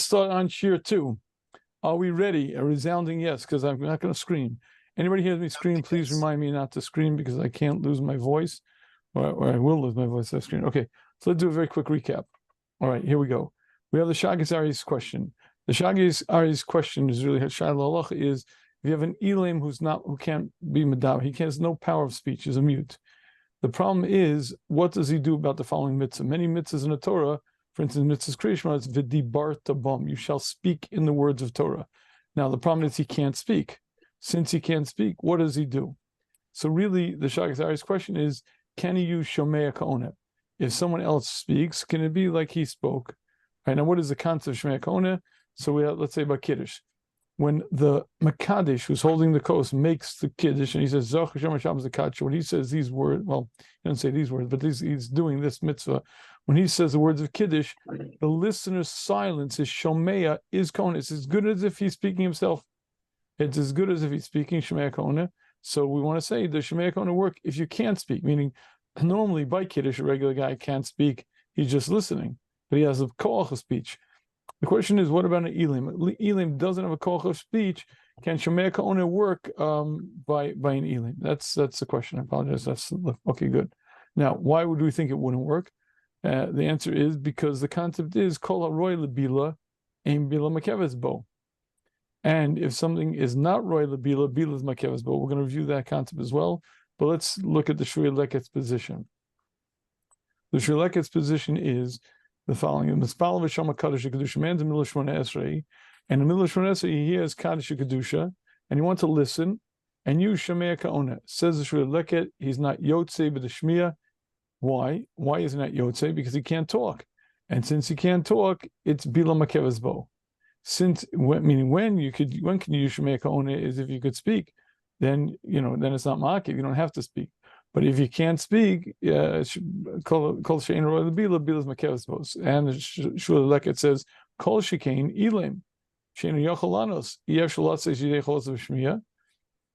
start on Shiur 2. Are we ready? A resounding yes, because I'm not going to scream. Anybody hears me scream, please remind me not to scream because I can't lose my voice, or I will lose my voice if I scream. Okay, so let's do a very quick recap. All right, here we go. We have the Shagas Ari's question. The Shagas Ari's question is really Shaila Halacha is if you have an Elam who can't be Medav, he has no power of speech, he's a mute. The problem is, what does he do about the following mitzvah? Many mitzvahs in the Torah, for instance, mitzvahs Kriyashma, it's v'dibarta bam, you shall speak in the words of Torah. Now, the problem is he can't speak. Since he can't speak, what does he do? So really, the Shagas Ari's question is, can he use Shomea Ka'ona? If someone else speaks, can it be like he spoke? Right, now, what is the concept of Shomea Ka'ona? So we have, let's say about Kiddush. When the Makadish, who's holding the kos, makes the Kiddush, and he says, Zoch Hashem Hashem Zakach, when he says these words, well, he doesn't say these words, but he's doing this mitzvah. When he says the words of Kiddush, the listener's silence, his Shomea, is Ka'ona. It's as good as if he's speaking himself. It's as good as if he's speaking Shomea Ka'ona. So we want to say, does Shomea Ka'ona work if you can't speak? Meaning, normally by Kiddush, a regular guy can't speak, he's just listening, but he has a koach of speech. The question is, what about an Elim? Elim doesn't have a koach of speech. Can Shomea Ka'ona work by an Elim? That's the question. I apologize. That's okay. Good. Now, why would we think it wouldn't work? The answer is because the concept is kol haroy lebila, ein bila makeves bo. And if something is not roy lebila, bila is makeves bo. We're going to review that concept as well. But let's look at the Shri Leket's position. The Shri Leket's position is the following: and in the middle of Shmona Esrei, he hears Kaddish Kedusha, and he wants to listen and use Shomea Ka'ona. Says the Shri Leket, he's not Yotzei but the Shmiya. Why? Why is he not Yotzei? Because he can't talk, and since he can't talk, it's Bila Makeves Bo. Meaning when can you use Shomea Ka'ona is if you could speak, then it's not Makev. You don't have to speak. But if you can't speak, kol she'ein roy lebila, bila is makeves bo. And the Shul Leket says kol she'kein ilim she'ein yochel lanos yev shalat says yidei cholos v'shmiya.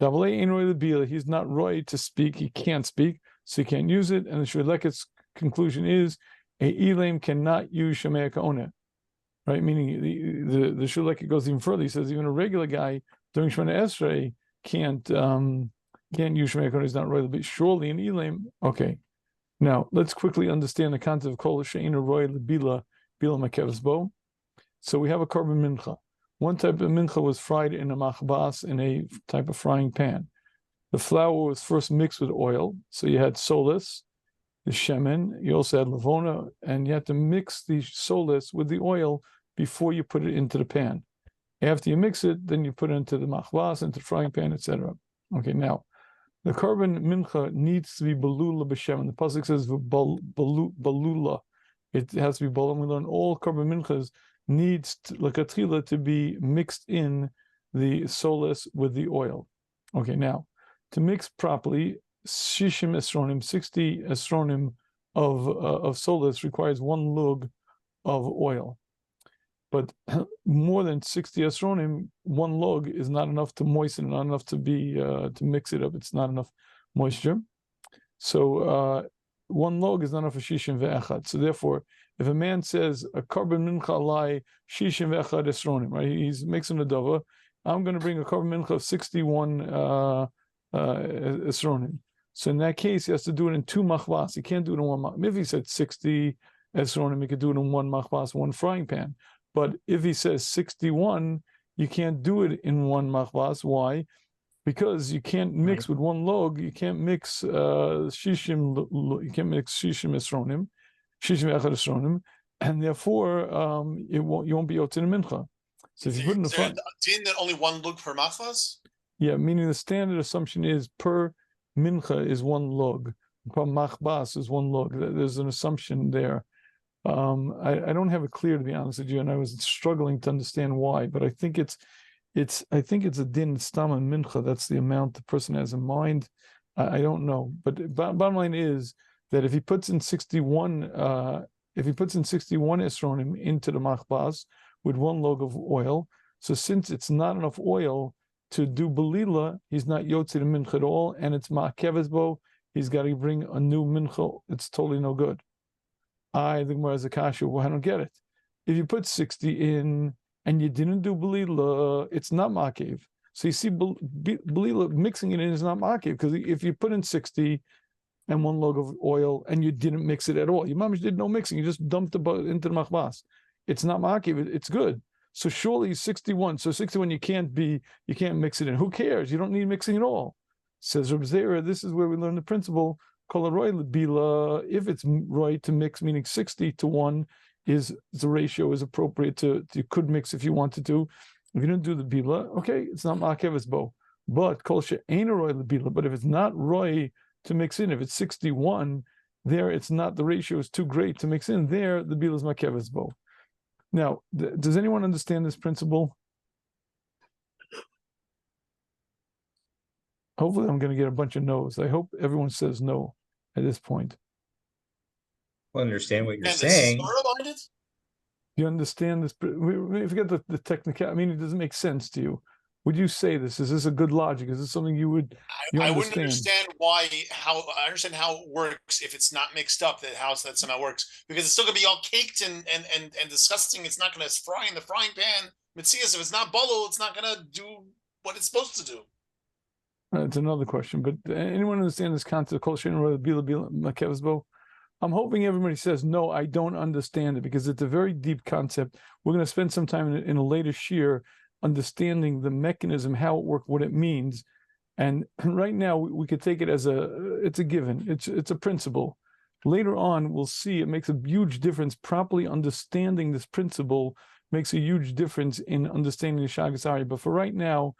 Davalei ein roy lebila. He's not roy to speak. He can't speak, so he can't use it. And the Shul Leket's conclusion is a ilim cannot use Shomea Ka'ona. Right, meaning the Shul Leket goes even further. He says even a regular guy during Shmona Esrei can't use Shomea Ka'ona. He's not roy lebila. Surely an ilim. Okay. Now let's quickly understand the concept of kol she'ein roy lebila, bila makeves bo. So we have a korban mincha. One type of mincha was fried in a machbas, in a type of frying pan. The flour was first mixed with oil, so you had solis, the shemen. You also had lavona, and you had to mix the solis with the oil before you put it into the pan. After you mix it, then you put it into the machbas, into the frying pan, etc. Okay, now the korban mincha needs to be balula b'shemen. The pasuk says balula. It has to be balula. We learn all korban minchas needs l'katchila to be mixed in the solis with the oil. Okay, now to mix properly, shishim esronim, 60 esronim of solis requires one lug of oil. But more than 60 esronim, one log is not enough to moisten, not enough to be to mix it up. It's not enough moisture. So one log is not enough for shishim ve'echad. So therefore, if a man says a korban mincha alai shishim ve'echad esronim, right? He's mixing a dava. I'm going to bring a korban mincha of 61 esronim. So in that case, he has to do it in 2 machbas. He can't do it in 1 machbas. If he said 60 esronim, he could do it in 1 machbas, 1 frying pan. But if he says 61, you can't do it in 1 machbas. Why? Because you can't mix with 1 log. You can't mix shishim. You can't mix shishim esronim, shishim echad esronim, and therefore you won't be yotzei mincha. So if you put in the front, didn't that only 1 lug per machbas? Yeah, meaning the standard assumption is per mincha is 1 log, per machbas is 1 log. There's an assumption there. I don't have it clear, to be honest with you, and I was struggling to understand why, but I think it's a din stam and mincha. That's the amount the person has in mind. I don't know, but bottom line is that if he puts in 61 esronim into the machbas with 1 log of oil, so since it's not enough oil to do belila, he's not yotzei the mincha at all, and it's ma'keves bo. He's got to bring a new mincha. It's totally no good. The Gemara has a kasha. Well, I don't get it. If you put 60 in, and you didn't do belila, it's not makev. So you see, belila mixing it in is not makev, because if you put in 60 and 1 log of oil and you didn't mix it at all, your mamish did no mixing, you just dumped it into the machbas. It's not makev, it's good. So surely 61. So 61 you can't mix it in. Who cares? You don't need mixing at all. Says Reb Zera, this is where we learn the principle. If it's right to mix, meaning 60 to 1 is the ratio is appropriate to you could mix if you wanted to. If you didn't do the bila, okay, it's not makev, it's bo. But kol she'ein roy lebila. But if it's not roy to mix in, if it's 61, there it's not, the ratio is too great to mix in. There the bila is makev, it's bo. Now, does anyone understand this principle? Hopefully I'm going to get a bunch of no's. I hope everyone says no at this point. I understand what you're And saying. the Torah behind it? You understand this? We forget the technical. I mean, it doesn't make sense to you. Would you say this? Is this a good logic? Is this something you would? I wouldn't understand I understand how it works if it's not mixed up. How that somehow works, because it's still gonna be all caked and disgusting. It's not gonna fry in the frying pan. Mitzias, if it's not bolo, it's not gonna do what it's supposed to do. It's another question. But anyone understand this concept? Kol she'ein roy lebila makev is bo? I'm hoping everybody says, no, I don't understand it, because it's a very deep concept. We're going to spend some time in a later shiur understanding the mechanism, how it works, what it means. And right now we could take it as it's a given. It's a principle. Later on, we'll see it makes a huge difference. Properly understanding this principle makes a huge difference in understanding the Shagas Aryeh. But for right now,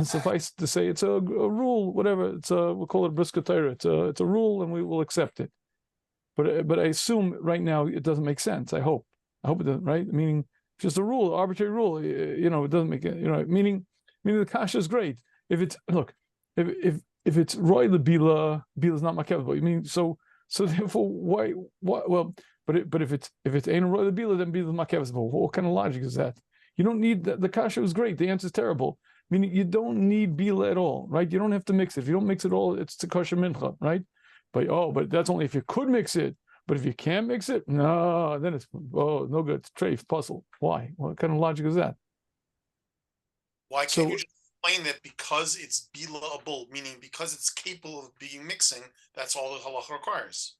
suffice to say, it's a rule, whatever. We'll call it briska Torah. It's a rule, and we will accept it. But I assume right now it doesn't make sense. I hope it doesn't, right? Meaning just a rule, arbitrary rule. It doesn't make it. Meaning the kasha is great. If it's if it's roy lebila, bila is not makev. But so therefore why well, but if it's ain't roy lebila, then bila is makev. What kind of logic is that? You don't need the kasha is great. The answer is terrible. Meaning you don't need bila at all, right? You don't have to mix it. If you don't mix it all, it's to kosher mincha, right? But that's only if you could mix it. But if you can't mix it, no, then it's no good. It's treif, puzzle. Why? What kind of logic is that? Why can't you just explain that because it's bila'able, meaning because it's capable of being mixing, that's all the halacha requires?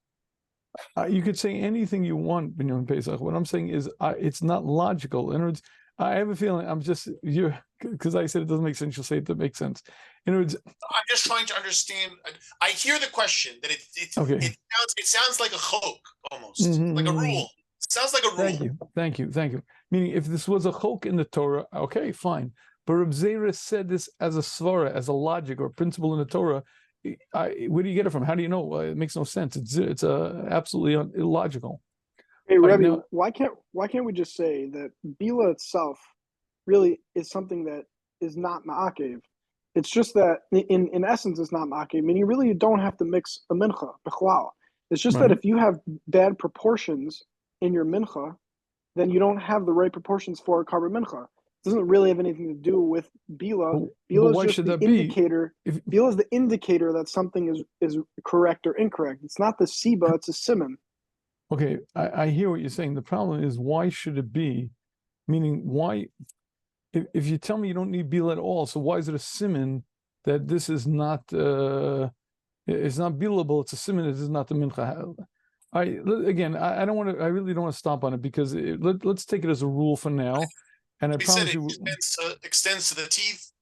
You could say anything you want, in Pesach. What I'm saying is it's not logical. In other words, I have a feeling because I said it doesn't make sense. You'll say it doesn't make sense. In other words, I'm just trying to understand. I hear the question that it sounds like a chok almost, like a rule. It sounds like a rule. Thank you. Meaning, if this was a chok in the Torah, okay, fine. But Reb Zera said this as a svara, as a logic or principle in the Torah. Where do you get it from? How do you know? It makes no sense. It's absolutely illogical. Hey, Rebbe, why can't we just say that bila itself really is something that is not ma'akev? It's just that in essence it's not ma'akev, meaning really you don't have to mix a mincha, b'chlal. It's just that if you have bad proportions in your mincha, then you don't have the right proportions for a karban mincha. It doesn't really have anything to do with bila. Bila is just the indicator. Bila is the indicator that something is correct or incorrect. It's not the siba, it's a siman. Okay, I hear what you're saying. The problem is, why should it be? Meaning, why? If you tell me you don't need bila at all, so why is it a siman that this is not? It's not bilable. It's a siman. It is not the mincha. I don't want to. I really don't want to stomp on it because let's take it as a rule for now. And I promise you, extends to the teeth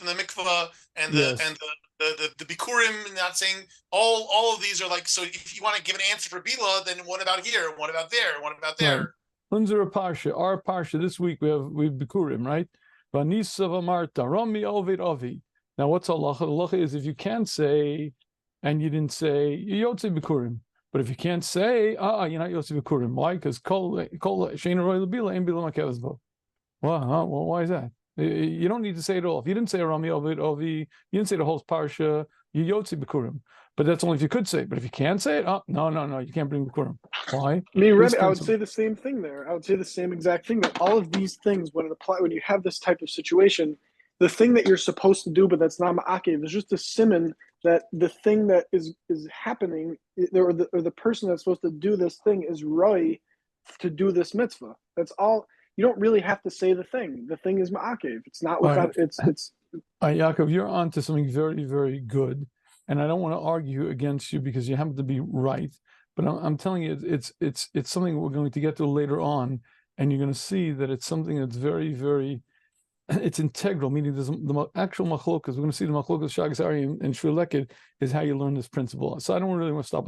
in the mikvah, and the bikurim. Not saying all of these are like. So if you want to give an answer for bila, then what about here? What about there? What about there? Unzera parsha, our parsha this week we have bikurim, right? Vanisa v'marta rami ovid ovi. Now what's halacha? Halacha is if you can't say, and you didn't say, you yotze bikurim. But if you can't say, you're not yotze bikurim. Why? Because kol sheina roy lebila and bila makeves bo. Well, why is that? You don't need to say it all. If you didn't say Rami Ovi, you didn't say the whole parsha, you yotzi bikurim. But that's only if you could say it. But if you can't say it, no, you can't bring bikurim. Why? I would say the same thing there. I would say the same exact thing, that all of these things, when you have this type of situation, the thing that you're supposed to do, but that's not ma'akev, is just a siman that the thing that is happening, or the person that's supposed to do this thing is roi to do this mitzvah. That's all. you don't really have to say the thing. The thing is ma'akev. It's not All right. it's Yaakov, you're on to something very, very good, and I don't want to argue against you because you happen to be right. But I'm telling you, it's something we're going to get to later on, and you're going to see that it's something that's very, very, it's integral. Meaning, there's the actual machlokas. We're going to see the machlokas Shagas Ari and Shur Leked is how you learn this principle. So I don't really want to stop.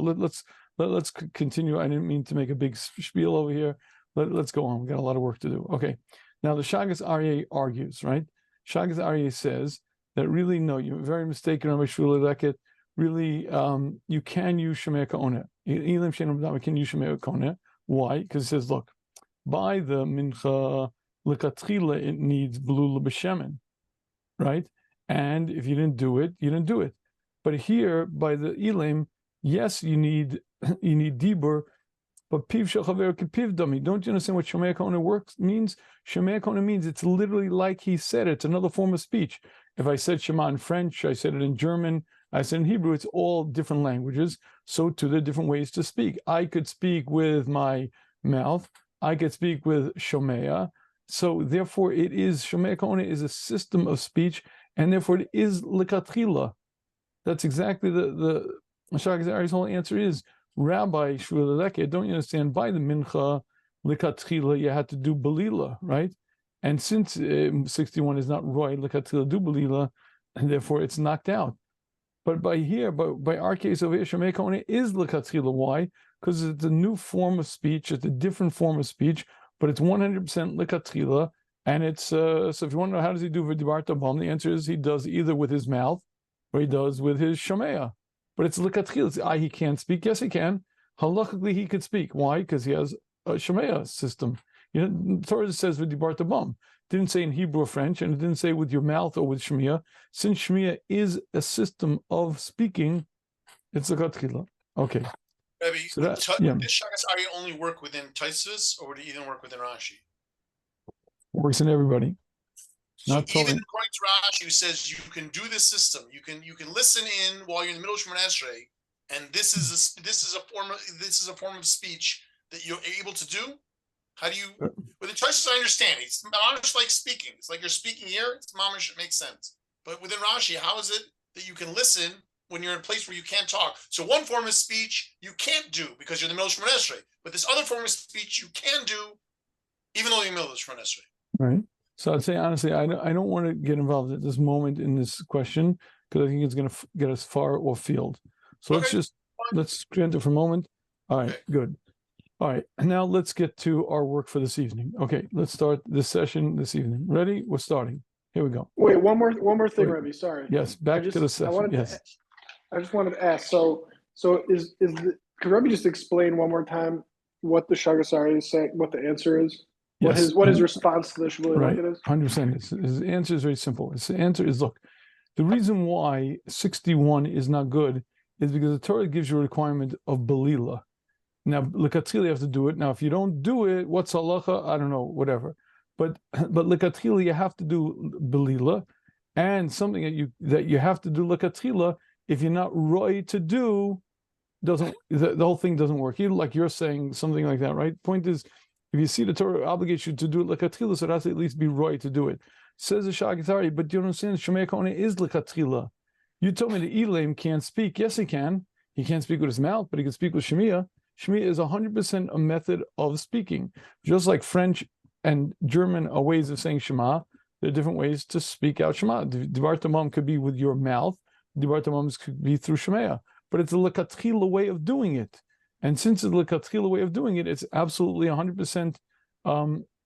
Let's continue. I didn't mean to make a big spiel over here. Let's go on. We got a lot of work to do. Okay. Now the Shagas Aryeh argues, right? Shagas Aryeh says that really, no, you're very mistaken, Rabbi Shmuel Leket. Really, you can use Shemei Ka'oneh. Elim Shein Rabbi can use Shemei Ka'oneh. Why? Because it says, look, by the Mincha L'Katchila, it needs Blula B'Shemen, right? And if you didn't do it, you didn't do it. But here, by the Elim, yes, you need Dibur, but Piv Shachaver Kipiv Dami. Don't you understand what Shemei Ka'oneh means? Shemei Ka'oneh means it's literally like he said it. It's another form of speech. If I said Shema in French, I said it in German, I said in Hebrew, it's all different languages. So too, there are different ways to speak. I could speak with my mouth. I could speak with Shomea. So therefore, it is, Shemei Ka'oneh is a system of speech, and therefore it is L'Katchila. That's exactly the Shagas Aryeh's whole answer is, Rabbi Shmuel Leket, don't you understand? By the Mincha L'Katchila, you had to do Belila, right? And since 61 is not Roy L'Katchila do Belila, and therefore it's knocked out. But by our case over here, Shemei Ka'oneh is L'Katchila. Why? Because it's a new form of speech. It's a different form of speech, but it's 100% L'Katchila. And it's so if you want to know how does he do V'dibarta Bam, the answer is he does either with his mouth or he does with his Shomea. But it's L'Katchila. He can't speak. Yes, he can. Halachically, he could speak. Why? Because he has a Shemea system. The Torah says V'dibarta Bam. Didn't say in Hebrew or French, and it didn't say with your mouth or with Shemiah. Since Shemiah is a system of speaking, it's L'Katchila. Okay. Rabbi, So that, does Shagas Aryeh only work within Taisus, or would it even work within Rashi? Works in everybody. So Not even totally. according to Rashi, who says you can do this system, you can listen in while you're in the middle of Shemona Esrei, and this is a form of speech that you're able to do. How do you? With the choices, I understand. It's mamish like speaking. It's like you're speaking here. It's mamish. It makes sense. But within Rashi, how is it that you can listen when you're in a place where you can't talk? So one form of speech you can't do because you're in the middle of Shemona Esrei, but this other form of speech you can do, even though you're in the middle of Shemona Esrei. Right. So I'd say honestly, I don't want to get involved at this moment in this question because I think it's going to get us far off field. So let's grant it for a moment. All right, good. All right, now let's get to our work for this evening. Okay, let's start this session this evening. Ready? We're starting. Here we go. Wait, one more thing, Rebbe. Sorry. Yes, back to the session. I just wanted to ask. So could Rebbe just explain one more time what the Shagas Aryeh is saying, what the answer is? What his response to the Shmuel Leket is? 100%. His answer is very simple. His answer is, look, the reason why 61 is not good is because the Torah gives you a requirement of Belila. Now, L'Katchila, you have to do it. Now, if you don't do it, what's halacha? I don't know, whatever. But L'Katchila, you have to do Belila, and something that you have to do L'Katchila, if you're not roy to do, the whole thing doesn't work. Like you're saying something like that, right? Point is, if you see the Torah obligates you to do it L'Katchila, so it has to at least be roy to do it. Says the Shagas Aryeh, but you don't understand, Shemei Ka'oneh is L'Katchila. You told me the Elam can't speak. Yes, he can. He can't speak with his mouth, but he can speak with Shemiah. Shemiah is 100% a method of speaking. Just like French and German are ways of saying Shema, there are different ways to speak out Shema. Dibarta Bam could be with your mouth. Dibarta Bam could be through Shemiah. But it's a L'Katchila way of doing it. And since it's a L'Katchila way of doing it, it's absolutely 100%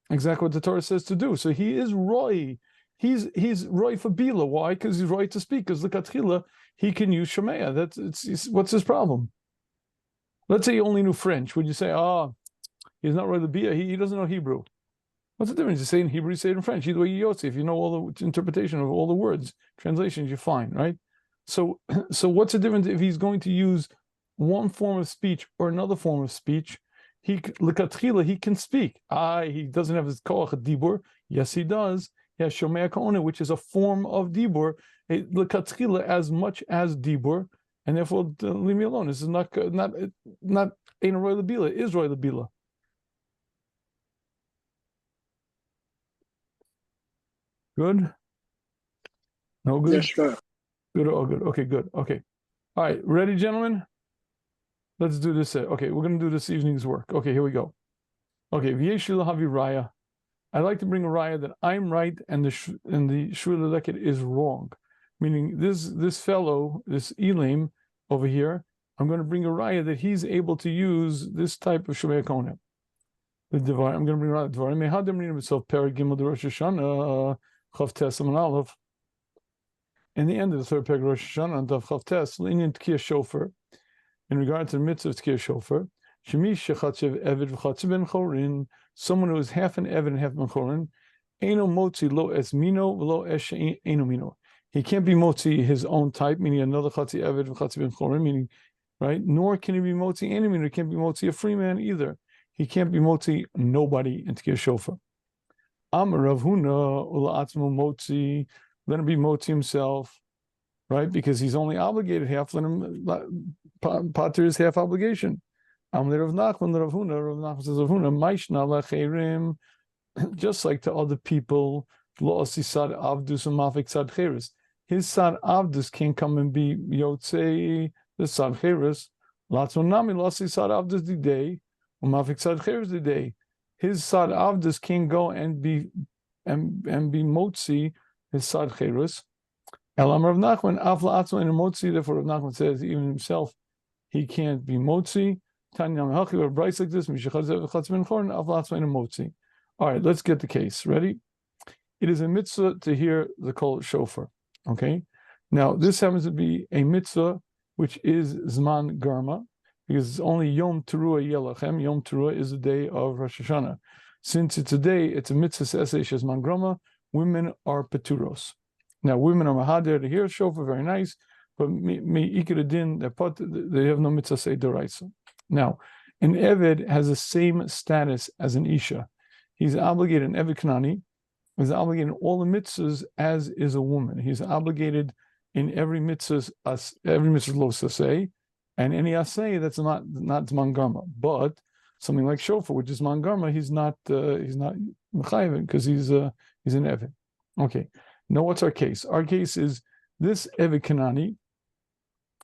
exactly what the Torah says to do. So he is Roy. He's Roy for Bila. Why? Because he's Roy to speak. Because L'Katchila, he can use Shemiah. What's his problem? Let's say he only knew French. Would you say, he's not Roy the Bia, he doesn't know Hebrew? What's the difference? You say in Hebrew, you say it in French. Either way, you say. If you know all the interpretation of all the words, translations, you're fine, right? So what's the difference if he's going to use one form of speech or another form of speech? L'Katchila, he can speak. He doesn't have his koach dibur. Yes, he does. He has Shomea Ka'oneh, which is a form of dibur. L'Katchila as much as dibur. And therefore, leave me alone. This is not ain't a Roy Labila, is Roy Labila. Good? No good? Yes, go ahead. Good, all good. Okay, good. Okay. All right, ready, gentlemen? Let's do this. Okay, we're going to do this evening's work. Okay, here we go. Okay, V'yeshil havi raya. I'd like to bring a raya that I'm right and the Shvila Leket is wrong. Meaning this fellow, this Elam over here, I'm going to bring a raya that he's able to use this type of Shemaya Konem. The Devar, I'm going to bring a Devar. Mehadim reading himself, Perek Gimel de Rosh Hashanah, Chav Tes and Aleph. In the end of the third Perek Rosh Hashanah, on Dav Chav Tes, Linyan Tkiya Shofar, in regard to the mitzvah of Tkiya Shofar, Shemish Shechatzev Eved V'Chatzev Ben Chorin, someone who is half an Eved and half Ben Chorin, Eino Motzi Lo Es Mino V'Lo Es Eino Mino. He can't be Motzi his own type, meaning another Chatzi Eved V'Chatzev Ben Chorin, meaning, right? Nor can he be Motzi Eino Mino. He can't be Motzi a free man either. He can't be Motzi nobody in Tkiya Shofar. Am Rav Huna Ula Atzmo Motzi, let him be Motzi himself, right? Because he's only obligated half, let him pater his half obligation. Am Rav Nachman, Rav Nachman says Rav Huna, Maishna Lacherim, just like to other people, Lo Asisad Avdus and Mafik Sad Cheres. His Sad Avdus can't come and be Yotzei the Sad Cheres. Latzon Nami Lo Asisad Avdus the day, Mafik Sad Cheres the day. His Sad Avdus can't go and be Motzi his Sad Cheres. Elam Rav Nachman, Afla Atzma in a Motzi, therefore Rav Nachman says even himself he can't be Motzi. Tanya Mehachi or Bryce like this, Motzi. All right, let's get the case. Ready? It is a mitzvah to hear the kol shofar. Okay. Now this happens to be a mitzvah which is Zman Garma, because it's only Yom Teruah Yelachem. Yom Teruah is the day of Rosh Hashanah. Since it's a day, it's a mitzvah Sesesh Zman Garma. Women are Peturos. Now women are Mahader to hear shofar, very nice, but me Ikir they have no mitzvah say Doraisa. Now, an Eved has the same status as an Isha. He's obligated, an Eved Kanani is obligated in all the mitzvahs as is a woman. He's obligated in every mitzvah lo saseh, and any aseh that's not Zman Garma. But something like shofar, which is Zman Garma, he's not mechayev because he's an Eved. Okay. Now what's our case? Our case is this Eved Kanani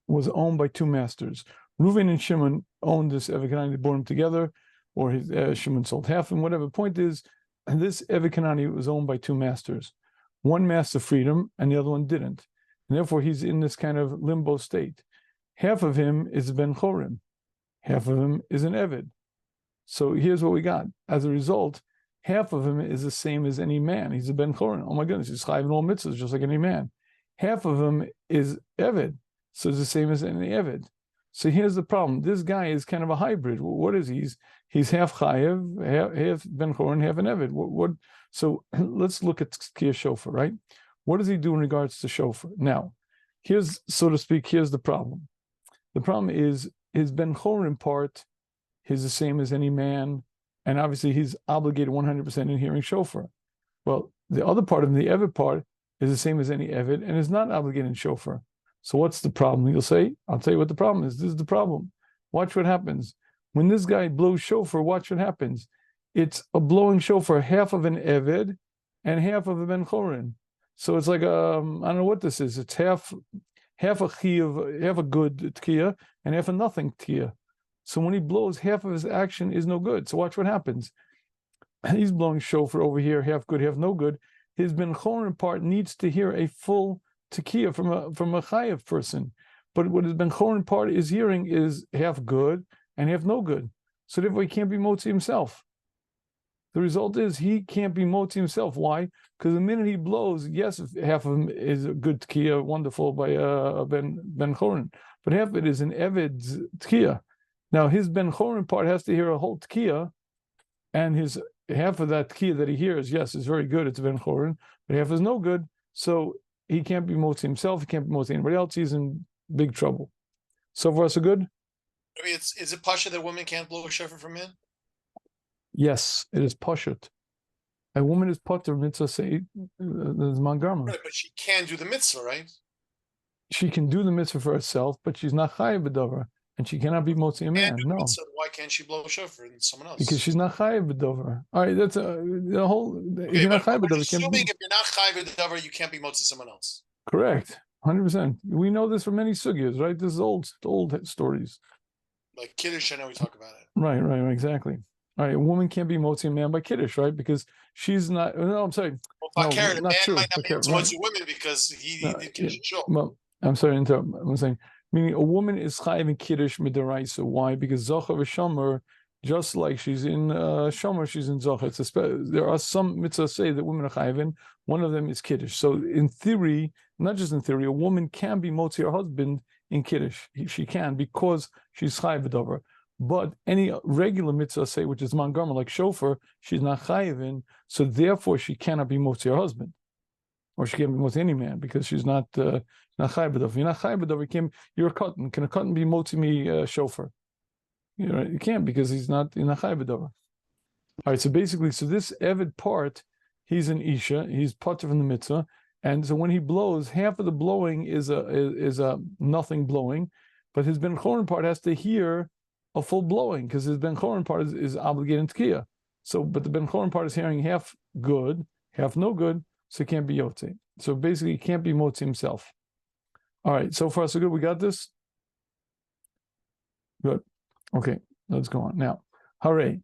was owned by two masters. Reuven and Shimon owned this Eved Kanani, they bought him together, or his Shimon sold half him, whatever. The point is, this Eved Kanani was owned by two masters. One master freed him, and the other one didn't. And therefore, he's in this kind of limbo state. Half of him is Ben Chorim. Half of him is an Eved. So here's what we got. As a result, half of him is the same as any man. He's a Ben Chorim. Oh my goodness, he's chayiv in all mitzvahs, just like any man. Half of him is Eved. So it's the same as any Eved. So here's the problem. This guy is kind of a hybrid. What is he? He's half chayiv, half Ben Chorin, half an Eved. What? So let's look at Tkiyah Shofar, right? What does he do in regards to Shofar? Now, here's, so to speak, here's the problem. The problem is his Ben Chorin part is the same as any man, and obviously he's obligated 100% in hearing Shofar. Well, the other part of him, the Eved part, is the same as any Eved and is not obligated in Shofar. So what's the problem? You'll say, I'll tell you what the problem is. This is the problem. Watch what happens. When this guy blows shofar, watch what happens. It's a blowing shofar, half of an Eved and half of a Ben Chorin. So it's like, I don't know what this is. It's half a chiyuv, half a good tkiyah and half a nothing tkiyah. So when he blows, half of his action is no good. So watch what happens. He's blowing shofar over here, half good, half no good. His Ben Chorin part needs to hear a full Tekiah from a chayav person, but what his Ben Chorin part is hearing is half good and half no good. So therefore he can't be motzi himself. The result is he can't be motzi himself. Why? Because the minute he blows, yes, half of him is a good Tekiah, wonderful by Ben Chorin, but half of it is an Eved's Tekiah. Now his Ben Chorin part has to hear a whole Tekiah, and his half of that Tekiah that he hears, yes, is very good. It's Ben Chorin, but half is no good. So he can't be motzi himself. He can't be motzi anybody else. He's in big trouble. So far, so good? I mean, is it pasha that women can't blow a shofar for men? Yes, it is pashut. A woman is pater mitzvah say Zman Garma. Right, but she can do the mitzvah, right? She can do the mitzvah for herself, but she's not chayav b'davar. and she cannot be motzi a man. And No, so why can't she blow shofar and someone else? because she's not chayiv b'dover. All right, that's the whole. If Okay, you're not but chayiv we're b'dover, can't assuming be if you're not chayiv b'davar, you can't be motzi someone else. correct. 100%. We know this from many sugyas, right? This is old stories. Like Kiddush, I know we talk about it. Right, exactly. All right, a woman can't be motzi a man by kiddush, right? Because she's not. No, I'm sorry. Well, No, Fakir, a not man true. might not be able to Right. motzi women because he No, did Kiddush and Shul. Well, I'm sorry to interrupt. I'm saying, meaning a woman is chayiv in kiddush midaraisa. Why? Because zocher v'shomer, just like she's in shomer, she's in zocher. There are some mitzvahs say that women are chayiv in. One of them is kiddush. So in theory, not just in theory, a woman can be motzi her husband in kiddush. She can because she's chayiv b'dover. But any regular mitzvah say, which is mangarma, like shofar, she's not chayiv in. So therefore, she cannot be motzi her husband, or she can't be motzi any man because she's not chayiv b'dover. If you're not chayiv b'dover, you're a cotton. Can a cotton be motzi me shofar? You can't because he's not in a chayiv b'dover. All right. So basically, this Evid part, he's an isha. He's potter from the mitzvah. And so when he blows, half of the blowing is a nothing blowing, but his ben chorin part has to hear a full blowing because his ben chorin part is obligated to tkiyah. So, but the ben chorin part is hearing half good, half no good, so it can't be yotze. So basically, he can't be motzi himself. All right, so far so good. We got this. Good. Okay, let's go on now. Hooray!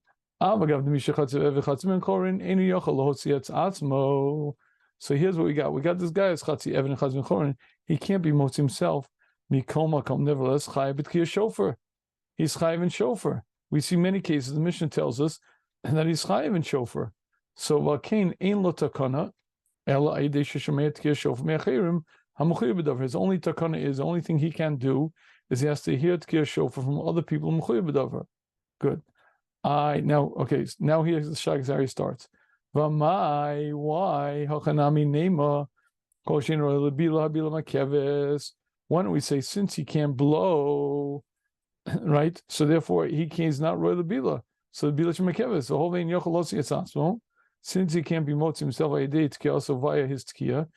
So here's what we got. We got this guy as Chatzi Evan and Chazmin Chorin. He can't be motzi himself. Mikol makom, nevertheless, chayiv b'tkiyah shofar. He's chayiv in shofar. We see many cases. The Mishnah tells us that he's chayiv in shofar. So v'alkein ein lo takana ela aydei sheshamei tkiyah shofar me'achirim hamuchiyah b'davar. His only takana is the only thing he can do is he has to hear tkiyah shofar from other people muchiyah b'davar. Good. Now here's the Shag Zari starts. V'mai, why? Hachanami nema kol shein ro'eh lebila habila makeves. Why don't we say since he can't blow, right? So therefore he's not ro'eh lebila. So the bila shemakeves. So hovein yochel osi etzasmo. Since he can't be motzi himself ayidei tkiyah, also via his tkiyah,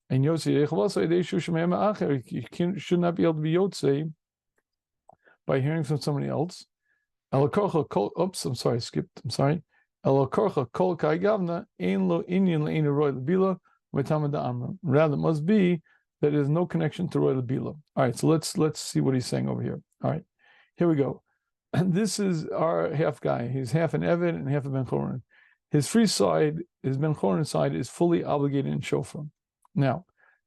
and yotzi yochel also ayidei shu shemayim acher. He should not be able to be yotze by hearing from somebody else. Oops, I'm sorry, I skipped. I'm sorry. Rather, it must be that there's no connection to Roy Labila. All right, so let's see what he's saying over here. All right, here we go. And this is our half guy. He's half an Evid and half a Ben Chorin. His free side, his Ben Chorin side, is fully obligated in shofar. Now,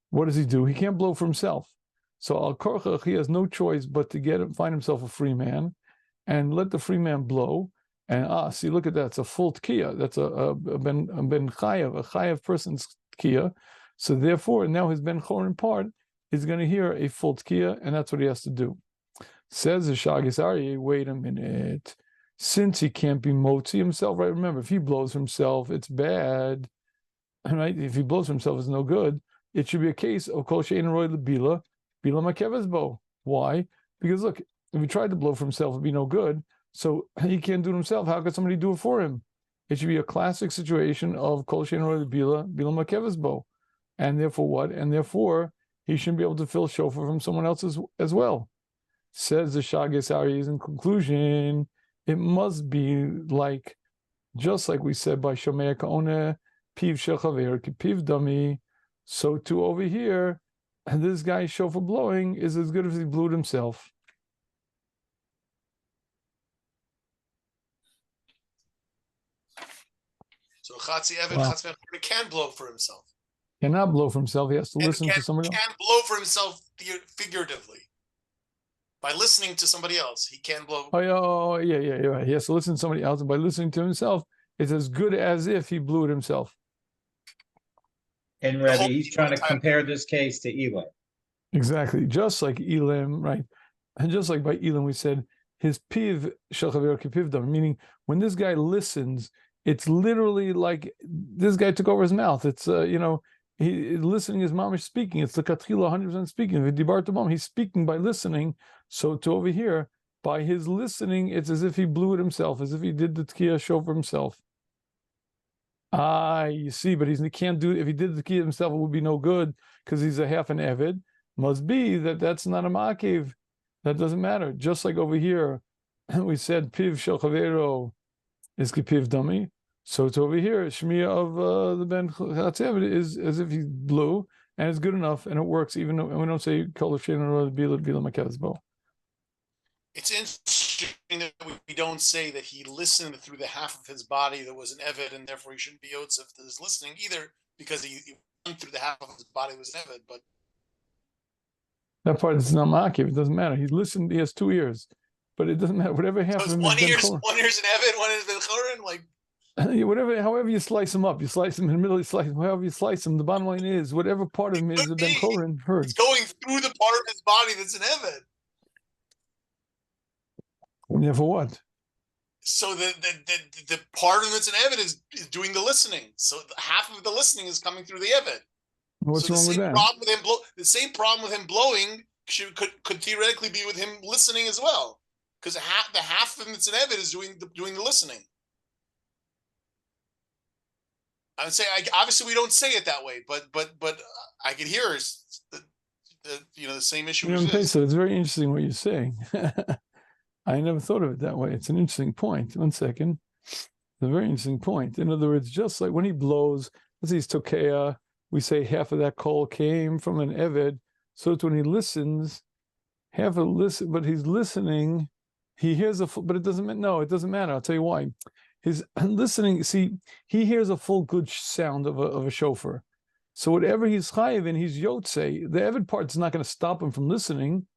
what does he do? He can't blow for himself. So Al Korchach, he has no choice but to find himself a free man and let the free man blow. And see, look at that. It's a full tkiyah. That's a ben chayav, a chayav person's tkiyah. So therefore, now his ben chorin part is going to hear a full tkiyah, and that's what he has to do. Says the Shagis Aryeh, wait a minute. Since he can't be motzi himself, right? Remember, if he blows for himself, it's bad. Right? If he blows for himself, it's no good. It should be a case of kol she'ein ro'eh lebila, bila makeves bo. Why? Because look, if he tried to blow for himself, it'd be no good. So he can't do it himself. How could somebody do it for him? It should be a classic situation of kol she'ein ro'eh lebila, bila makeves bo. And therefore what? And therefore, he shouldn't be able to fill shofar from someone else as well. Says the Shagis Aryeh in conclusion, it must be like, just like we said by Shomei Ka'oneh, Piv Shechaver, Piv Dami. So too over here, and this guy's shofar blowing is as good as he blew it himself. So Chatzi Evan, Chatzi Ben Chorin can blow for himself. Cannot blow for himself. He has to listen to somebody else. Can blow for himself figuratively. By listening to somebody else, he can blow. Yeah. Right. He has to listen to somebody else, and by listening to himself, it's as good as if he blew it himself. And Rebbe, he's trying to compare this case to Elam. Exactly, just like Elam, right? And just like by Elam, we said his piv shalchaver kipivdam, meaning when this guy listens, it's literally like this guy took over his mouth. It's he listening is mamish speaking. It's the katchila 100% speaking. He's speaking by listening. So to over here, by his listening, it's as if he blew it himself, as if he did the tkiyah shofar himself. You see, but he can't do it. If he did the tkiyah himself, it would be no good because he's a half an Evid. Must be that's not a makiv. That doesn't matter. Just like over here, we said piv shel chavero is kipiv dami. So it's over here. Shmiya of the ben chatzev is as if he blew, and it's good enough, and it works. Even though we don't say kol shein or bila makazbo. It's interesting that we don't say that he listened through the half of his body that was an Eved, and therefore he shouldn't be Yotzef to his listening either, because he went through the half of his body was an Eved. But that part is not makiv. It doesn't matter. He listened. He has 2 ears, but it doesn't matter. Whatever half so of him one is ear's ben an Eved, one is Ben Chorin. Like whatever, however you slice him up, you slice him in the middle, you slice him, however you slice him. The bottom line is, whatever part of him is the ben chorin heard. It's going through the part of his body that's an Eved. Yeah, for what? So the part of him that's an Eved is doing the listening. So half of the listening is coming through the Eved. What's so wrong with that? The same problem with him blowing could theoretically be with him listening as well, because the half of him that's an Eved is doing the listening. I would say, obviously we don't say it that way, but I could hear the same issue. So it's very interesting what you're saying. I never thought of it that way. It's an interesting point. 1 second. It's a very interesting point. In other words, just like when he blows, let's say he's Tokea, we say half of that coal came from an Eved. So it's when he listens, half of listen, but he's listening, he hears but it doesn't matter. I'll tell you why. His listening, see, he hears a full good sound of a shofar. So whatever he's chayiv in, he's yotzei. The Eved part's not going to stop him from listening.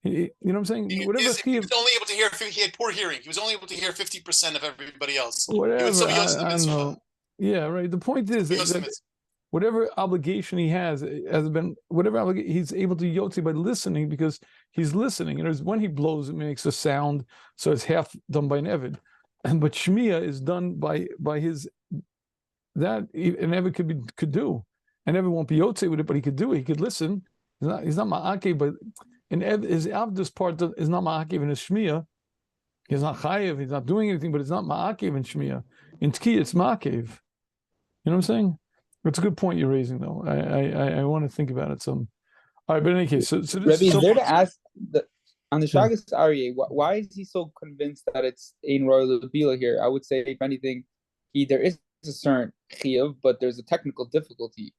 You know what I'm saying? He was only able to hear. He had poor hearing. He was only able to hear 50% of everybody else. Whatever. I don't know. Yeah, right. The point is that whatever obligation he has been, he's able to yotzi by listening, because he's listening. And when he blows, it makes a sound, so it's half done by an Eved. But Shmiya is done by his, that an Eved could do. An Eved won't be yotzi with it, but he could do it. He could listen. He's not ma'akev, but his avdus part is not ma'akev in his Shmiya. He's not chayev. He's not doing anything, but it's not ma'akev in Shmiya. In Tki, it's ma'akev. You know what I'm saying? It's a good point you're raising, though. I want to think about it some. All right, but in any case, so Rebbe, is there to ask on the Shagas Aryeh, why is he so convinced that it's Ein Royal Bila here? I would say, if anything, there is a certain chiyuv, but there's a technical difficulty.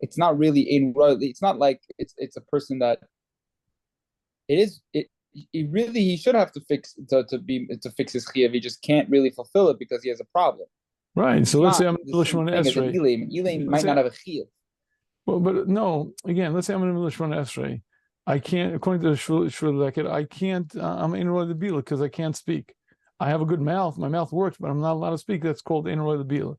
It's not really Ein Royal. It's not like it's a person that he should have to fix fix his chiyuv. He just can't really fulfill it because he has a problem. Right. So let's say I'm in Lishman Esrei. Elaim might not have a chiyuv. Well, but no. Again, let's say I'm in Lishman Esrei. I can't, according to the Shul Leket, I can't. I'm Ein Roy the Bila because I can't speak. I have a good mouth. My mouth works, but I'm not allowed to speak. That's called Ein Roy the Bila.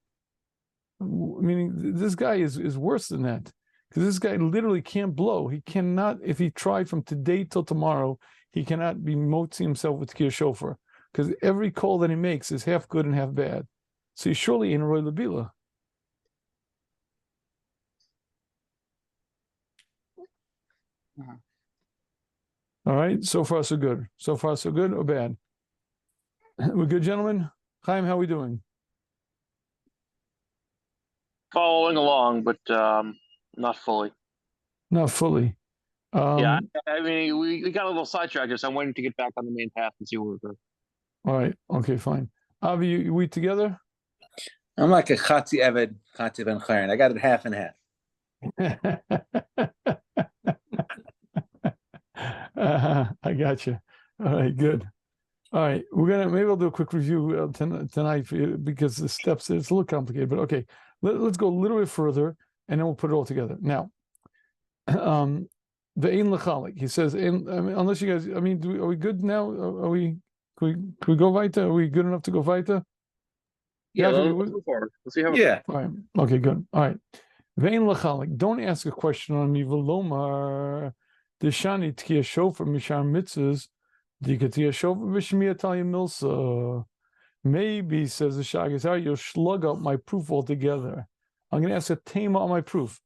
Meaning, this guy is worse than that, because this guy literally can't blow. He cannot. If he tried from today till tomorrow, he cannot be motzi himself with Tkir Shofar, because every call that he makes is half good and half bad. So he's surely Ein Roy the Bila. All right, so far so good. So far so good or bad? We're good, gentlemen? Chaim, how are we doing? Following along, but not fully. Not fully. Yeah, I mean, we got a little sidetracked, so I'm waiting to get back on the main path and see where we're going. All right, okay, fine. Avi, we together? I'm like a Chatzi Eved, Chatzi Ben Chayrin. I got it half and half. I got you. All right, good. All right, maybe I'll do a quick review tonight for you, because the steps, it's a little complicated, but okay. Let's go a little bit further, and then we'll put it all together. Now, the Ein L'chalik, he says, unless you guys, are we good now? Can we go weiter? Are we good enough to go weiter? Yeah, let's go forward. Let's see how. Yeah. All right. Okay, good. All right. Vein L'chalik, don't ask a question on me. Velomar, Deshani Tkiya Shofar Mishar Mitzvahs, Dikatiya Shofar Vishmiya Talia Milsa. Maybe, says the Shagas, you'll slug up my proof altogether. I'm going to ask a tema on my proof.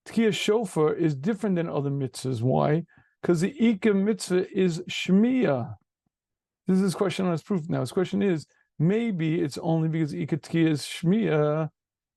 Tkiya Shofar is different than other mitzvahs. Why? Because the Ika mitzvah is Shmiya. This is his question on his proof now. His question is, maybe it's only because Ika Tkiya is Shmiya,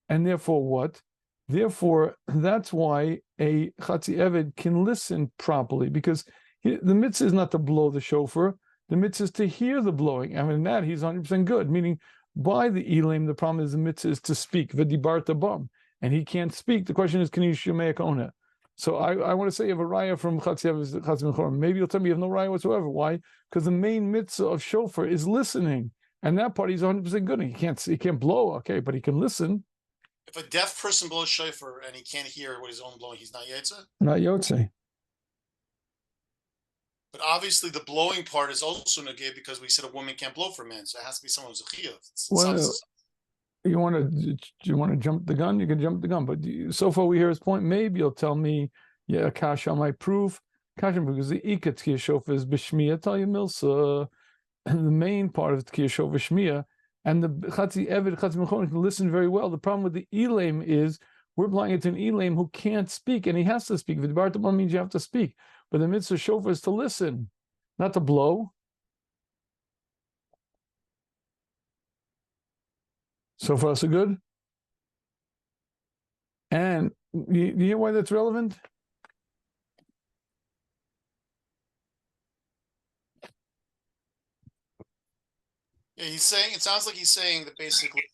and therefore what? Therefore, that's why a Chatzi Eved can listen properly, because The mitzvah is not to blow the shofar. The mitzvah is to hear the blowing. I mean, that he's 100% good. Meaning, by the elam, the problem is the mitzvah is to speak. V'dibarta bam, and he can't speak. The question is, can you shemei kona? So I want to say you have a raya from Chatzi. Maybe you'll tell me you have no raya whatsoever. Why? Because the main mitzvah of shofar is listening, and that part he's 100% good. He can't blow, okay, but he can listen. If a deaf person blows shofar and he can't hear what he's own blowing, he's not yotze. Not yotze. But obviously, the blowing part is also negay because we said a woman can't blow for a man, so it has to be someone who's a chiyuv. Well, you want to jump the gun? You can jump the gun. But so far we hear his point. Maybe you'll tell me, yeah, kasha might prove kasha because the ikat tkiyah shofar is b'shmiya tell you milsa, and the main part of tkiyah shofar is shmiya, and the chatzi eved chatzi mechon can listen very well. The problem with the elam is we're applying it to an elam who can't speak, and he has to speak. V'dibarta means you have to speak, but the mitzvah shofar is to listen, not to blow. So far, so good. And you hear why that's relevant? Yeah, he's saying, it sounds like he's saying that basically,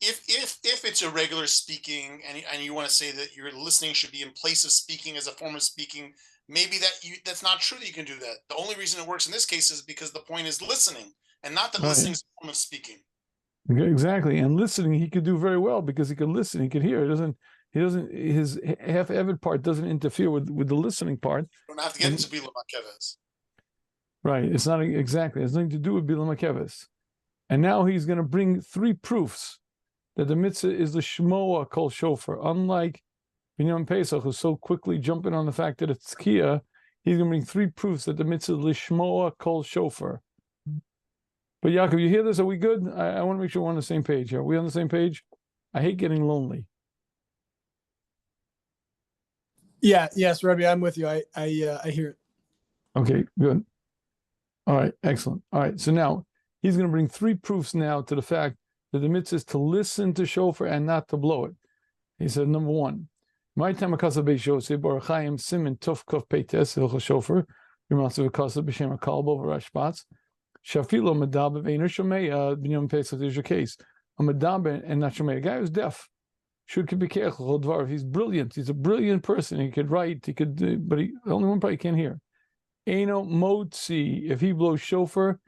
if it's a regular speaking, and you want to say that your listening should be in place of speaking as a form of speaking, maybe that's not true that you can do that. The only reason it works in this case is because the point is listening, and not that listening is a form of speaking. Exactly, and listening he could do very well because he could listen, he could hear. His half evid part doesn't interfere with the listening part. You don't have to get into Bila Makeves. Right, it's not exactly. It's nothing to do with Bila Makeves. And now he's going to bring 3 proofs that the mitzvah is the shmoa kol shofar. Unlike Binyamin Pesach, who's so quickly jumping on the fact that it's tkiyah, he's going to bring 3 proofs that the mitzvah is lishmoa kol shofar. But Yaakov, you hear this? Are we good? I want to make sure we're on the same page. Are we on the same page? I hate getting lonely. Yeah, yes, Rabbi, I'm with you. I hear it. Okay, good. All right, excellent. All right, so now he's going to bring 3 proofs now to the fact that the mitzvah is to listen to shofar and not to blow it. He said, number 1, my time akasa beishose barachayim simin tuf kuf peites hilcha shofar b'masav akasa b'shem akalbo v'rashpatz. Shafilo medaber ve'eino shomei Binyamin Pesach is your case. A medaber and not shomei. A guy who's deaf should be careful. Dvar. He's brilliant. He's a brilliant person. He could write. He could, but the only one part he can't hear. Eino motzi. If he blows shofar,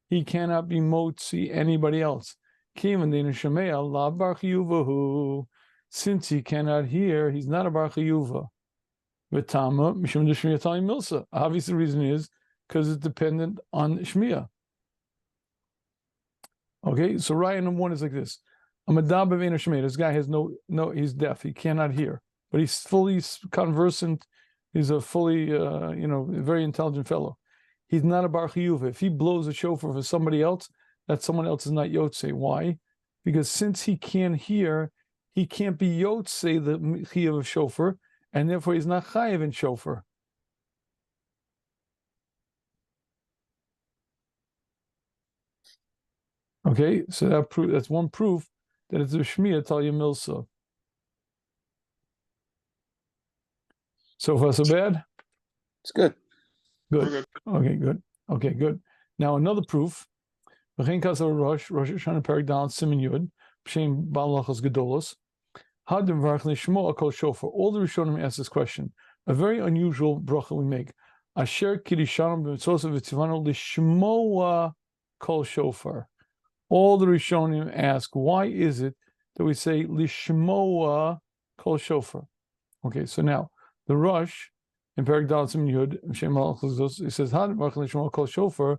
he cannot be motzi anybody else. Kivan de'eino shomei la bar chiyuvahu. Since he cannot hear, he's not a bar chiyuva. V'tama mishum d'shmiya tali milsa. Obviously, the reason is because it's dependent on shmiya. Okay, so raya number 1 is like this: a medaber ve'eino shomei. This guy has no, he's deaf. He cannot hear, but he's fully conversant. He's a fully, very intelligent fellow. He's not a bar chiyuva. If he blows a shofar for somebody else, that someone else is not yotze. Why? Because since he can't hear, he can't be yotze the chiyuv of shofar, and therefore he's not chayiv in shofar. Okay, so that's one proof that it's a shmiya talya milsa. So far, so bad? It's good. Good. Okay, good. Okay, good. Now another proof. Rosh Hashanah Perek Dalet Siman Yud B'Shem Baal Lachos Gedolos Hadim Varach Lishmoa Kol Shofar. All the Rishonim ask this question. A very unusual bracha we make. Asher Kirishanim B'Mitzosav V'Tzivanu Lishmoa Kol Shofar. All the Rishonim ask, why is it that we say Lishmoa Kol Shofar? Okay, so now the Rosh in Perek Dalet Siman Yud B'Shem Baal Lachos Gedolos, it says Hadim Varach Lishmoa Kol Shofar.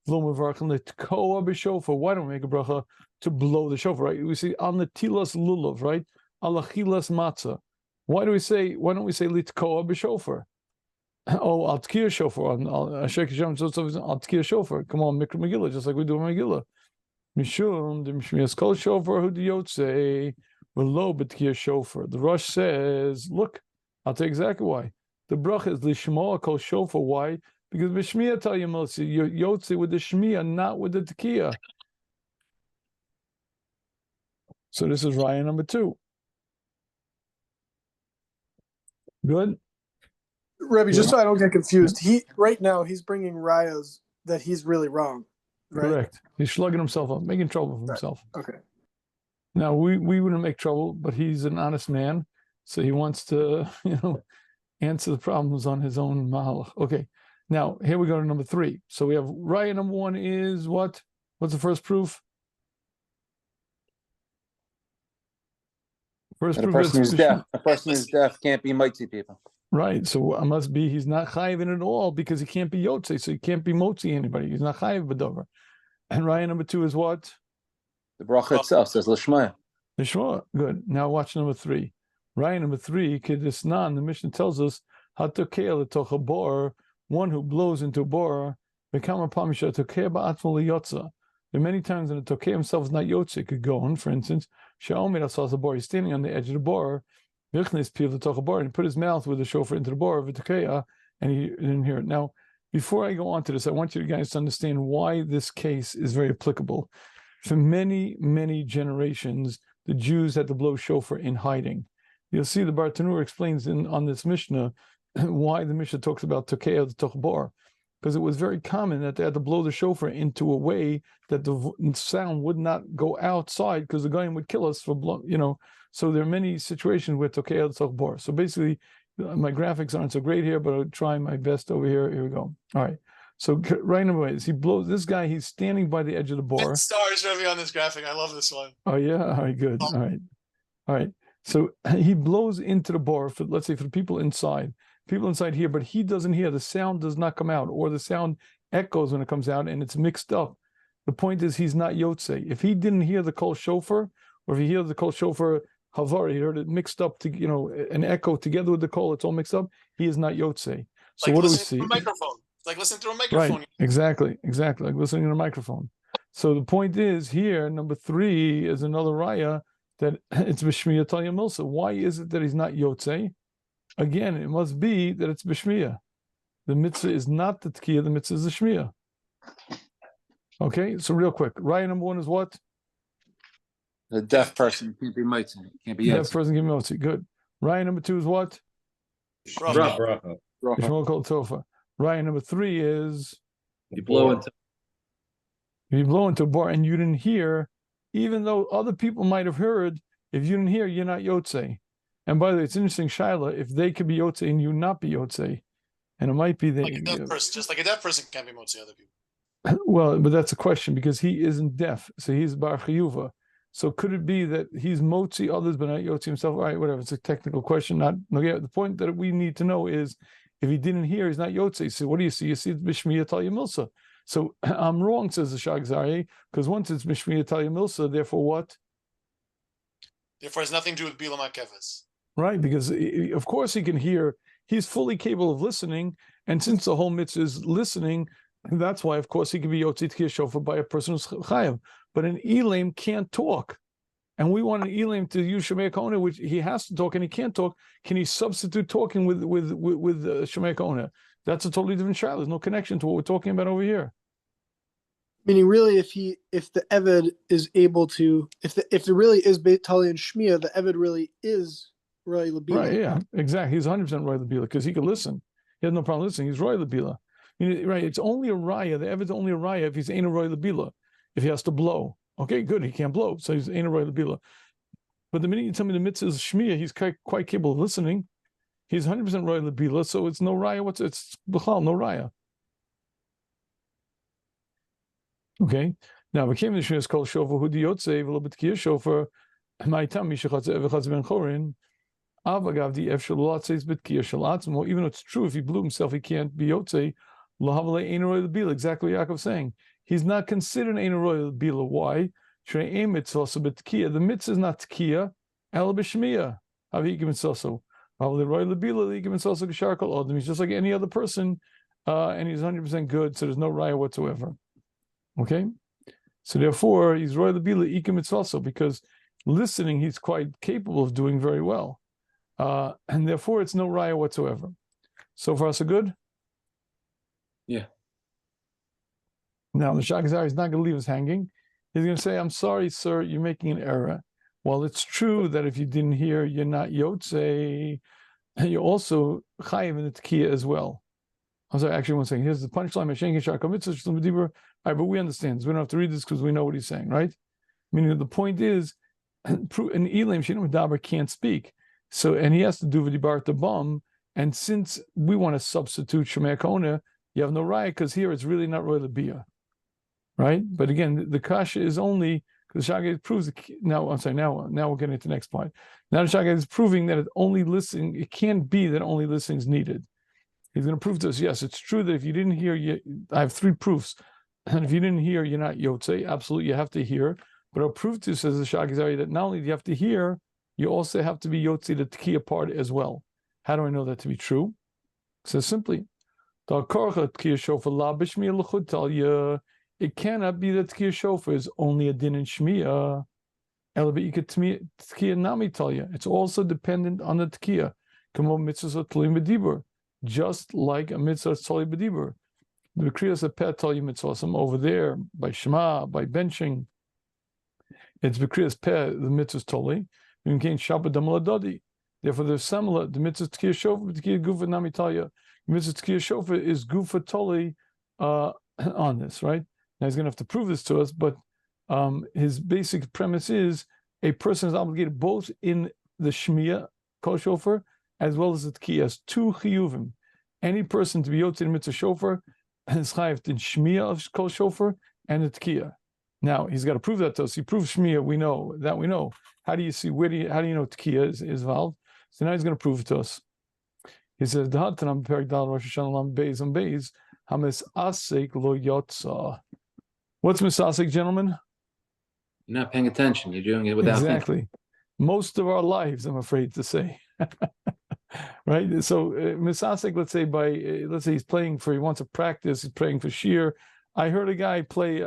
Why don't we make a bracha to blow the shofar? Right? We see on the tilas lulav, right? Alachilas matzah. Why don't we say litkoa b'shofar? Oh, al tkiyah shofar. Al tkiyah shofar. Come on, mikra megillah, just like we do in megillah. Mishum the mishmias kol shofar hu diyotze v'lo b'tkiyah shofar. The Rosh says, look, I'll tell you exactly why. The bracha is lishmoa kol shofar. Why? Because b'shmiya tell you milsi, you're yotze with the shmiya, not with the tekiah. So this is raya number 2. Good. Rebbe, just so I don't get confused, right now he's bringing rayas that he's really wrong, right? Correct. He's slugging himself up, making trouble for himself. Okay. Now we wouldn't make trouble, but he's an honest man, so he wants to, answer the problems on his own mahalach. Okay. Now here we go to number 3. So we have raya number 1 is what? What's the first proof? First That a proof person is who's deaf. A person who's deaf can't be mitzi people. right. So it must be he's not chayiv in it all because he can't be yotze, so he can't be motzi anybody. He's not chayiv b'dover. And raya number 2 is what? The bracha itself says l'shmaya. Sure, good. Now watch number 3. Raya number 3, kedisnan. The Mishnah tells us hatokel etoch bor, one who blows into a bor. Bekama pamisha tokeh ba'atmo liyotza. There are many times when the tokeh himself is not yotze. It could go on, for instance, shaomer asas a bor. He's standing on the edge of the bor. Vichnes piv l'toch bor, and he put his mouth with the shofar into the bor of the and he didn't hear it. Now, before I go on to this, I want you guys to understand why this case is very applicable. For many, many generations, the Jews had to blow shofar in hiding. You'll see the Bartanur explains on this Mishnah why the Mishnah talks about Tokei the Tochbor, because it was very common that they had to blow the shofar into a way that the sound would not go outside because the guy would kill us for So there are many situations with Tokei the Tochbor. So basically, my graphics aren't so great here, but I'll try my best over here. Here we go. All right. So right away, he blows this guy. He's standing by the edge of the bor. 10 stars, Rebbe, on this graphic. I love this one. Oh yeah, all right, good. All right. So he blows into the bor for, let's say, for the people inside here, but he doesn't hear. The sound does not come out, or the sound echoes when it comes out, and it's mixed up. The point is, he's not yotze. If he didn't hear the kol shofar, or if he hears the kol shofar havar, he heard it mixed up to an echo together with the kol. It's all mixed up. He is not yotze. So like what do we see? It's like listening to a microphone. Right, exactly, like listening to a microphone. So the point is here, number 3 is another raya that it's b'shmiya talya milsa. Why is it that he's not yotze? Again, it must be that it's b'shmiya. The mitzvah is not the tkiya, the mitzvah is the shmiya. Okay, so real quick, raya number 1 is what? The deaf person can't be mitzi. Can't be Deaf person can be motzi. Good. Raya number 2 is what? Bracha. Yishmol kol tofa. Raya number 3 is You blow into. if you blow into a bar and you didn't hear, even though other people might have heard, if you didn't hear, you're not yotze. And by the way, it's interesting, Shaila, if they could be yotze and you not be yotze, and it might be Like a deaf person, just like a deaf person can't be motzi other people. Well, but that's a question because he isn't deaf, so he's bar chiyuva. So could it be that he's motzi others but not yotze himself? All right, whatever. It's a technical question. The point that we need to know is if he didn't hear, he's not yotze. So what do you see? You see it's b'shmiya talya milsa. So I'm wrong, says the Shagzari, because once it's b'shmiya talya milsa, therefore what? Therefore, it has nothing to do with Bilam HaKeves. Right, because of course he can hear. He's fully capable of listening, and since the whole mitzvah is listening, that's why, of course, he can be yotze tkiyah shofar by a person who's chayav. But an elam can't talk, and we want an elam to use shemei kona, which he has to talk and he can't talk. Can he substitute talking with shemei kona? That's a totally different shayla. There's no connection to what we're talking about over here. Meaning, really, if the Eved is able to, if there really is Beit Tali and Shmiya, the Eved really is Roy Labila. Right? Yeah, exactly. He's 100% Roy Labila because he can listen. He has no problem listening. He's Roy Labila. Right? It's only a raya. The Eved's only a raya if he's ain't a Roy Labila. If he has to blow, okay, good. He can't blow, so he's ain't a Roy Labila. But the minute you tell me the mitzvah is Shmiya, he's quite capable of listening. He's 100% Roy Labila, so it's no raya. It's b'chal, no raya. Okay. Now, became the Shmiya is called shofar hudi yotze v'lo b'tkiyah shofar. My tam mishachatz evachatz ben chorin. Avagav the ef shalat says b'tkiyah shalatzmo. Even though it's true, if he blew himself, he can't be yotze. Lahavale ein roy l'bila. Exactly what Yaakov's saying. He's not considered ein roy l'bila. Why? Shrei ein mitzvah also b'tkiyah. The mitzvah is not tkiyah. El b'shmiya. Havi yigim mitzvah. Havi roy l'bila yigim mitzvah g'shar kol odem. He's just like any other person, and he's 100% good. So there's no raya whatsoever. Okay, so therefore he's roy l'bila ikim mitzvah because listening he's quite capable of doing very well, and therefore it's no raya whatsoever. So far, so good. Yeah. Now the Shagzari is not going to leave us hanging. He's going to say, "I'm sorry, sir, you're making an error. While it's true that if you didn't hear, you're not yotze, and you're also chayiv in the tekiah as well. I'm sorry, actually, one second. Here's the punchline. All right, but we understand. So we don't have to read this because we know what he's saying, right? Meaning the point is, an Elam Shinam Daber can't speak. So, and he has to do v'dibar the bum. And since we want to substitute Shemei Kona, you have no right, because here it's really not roy lebia, right? But again, the kasha is only because the Shagay proves. Now, I'm sorry. Now we're getting to the next point. Now the Shagay is proving that it only listening. It can't be that only listening is needed. He's going to prove to us. Yes, it's true that if you didn't hear, I have 3 proofs, and if you didn't hear, you're not yotze. Absolutely, you have to hear. But I'll prove to you, says the Shagay, that not only do you have to hear, you also have to be yotze the tekiah part as well. How do I know that to be true? It says simply, it cannot be that tekiah shofar is only a din in shmiya. It's also dependent on the tekiah. Just like a mitzvah tali b'dibur. The kriyas a pet tali mitzvah over there by Shema, by benching. It's b'kriyas peh the mitzvah tali. Therefore, there's similar. The mitzvah tekiah shofar, tekiah gufa namitalia. Mitzvah tekiah shofar is gufa toli on this, right? Now he's going to have to prove this to us, but his basic premise is a person is obligated both in the shmiya kol shofar as well as the tekiah as 2 chiyuvim. Any person to be yotze in mitzvah shofar is chayv in shmiya of kol shofar and the tekiah. Now he's got to prove that to us. He proves shmiya, we know that we know. How do you see? How do you know tekiah is involved? So now he's going to prove it to us. He says, "What's misasek, gentlemen? You're not paying attention. You're doing it without exactly. thinking. Most of our lives, I'm afraid to say. Right? So misasek, let's say he's playing he wants to practice, he's praying for Shiur. I heard a guy play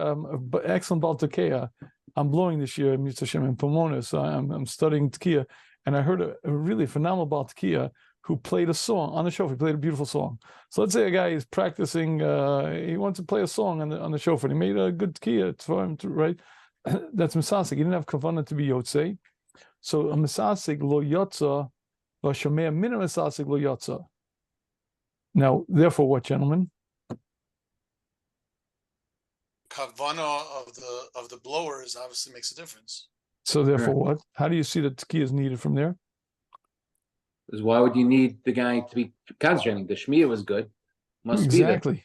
excellent Baltakea. I'm blowing this year in Mitzvah in Pomona, so I'm studying tekiah. And I heard a really phenomenal Baltakea who played a song on the shofar. He played a beautiful song. So let's say a guy is practicing, he wants to play a song on the shofar. He made a good tekiah for him, right? That's misasek. He didn't have kavanah to be yotze. So a misasek lo yotza, lo shomea min misasek lo yotza. Now, therefore, what, gentlemen? Kavana of the blowers obviously makes a difference. So therefore, what? How do you see that tekiah is needed from there? Because why would you need the guy to be concentrating? The shmiya was good. Must exactly. Be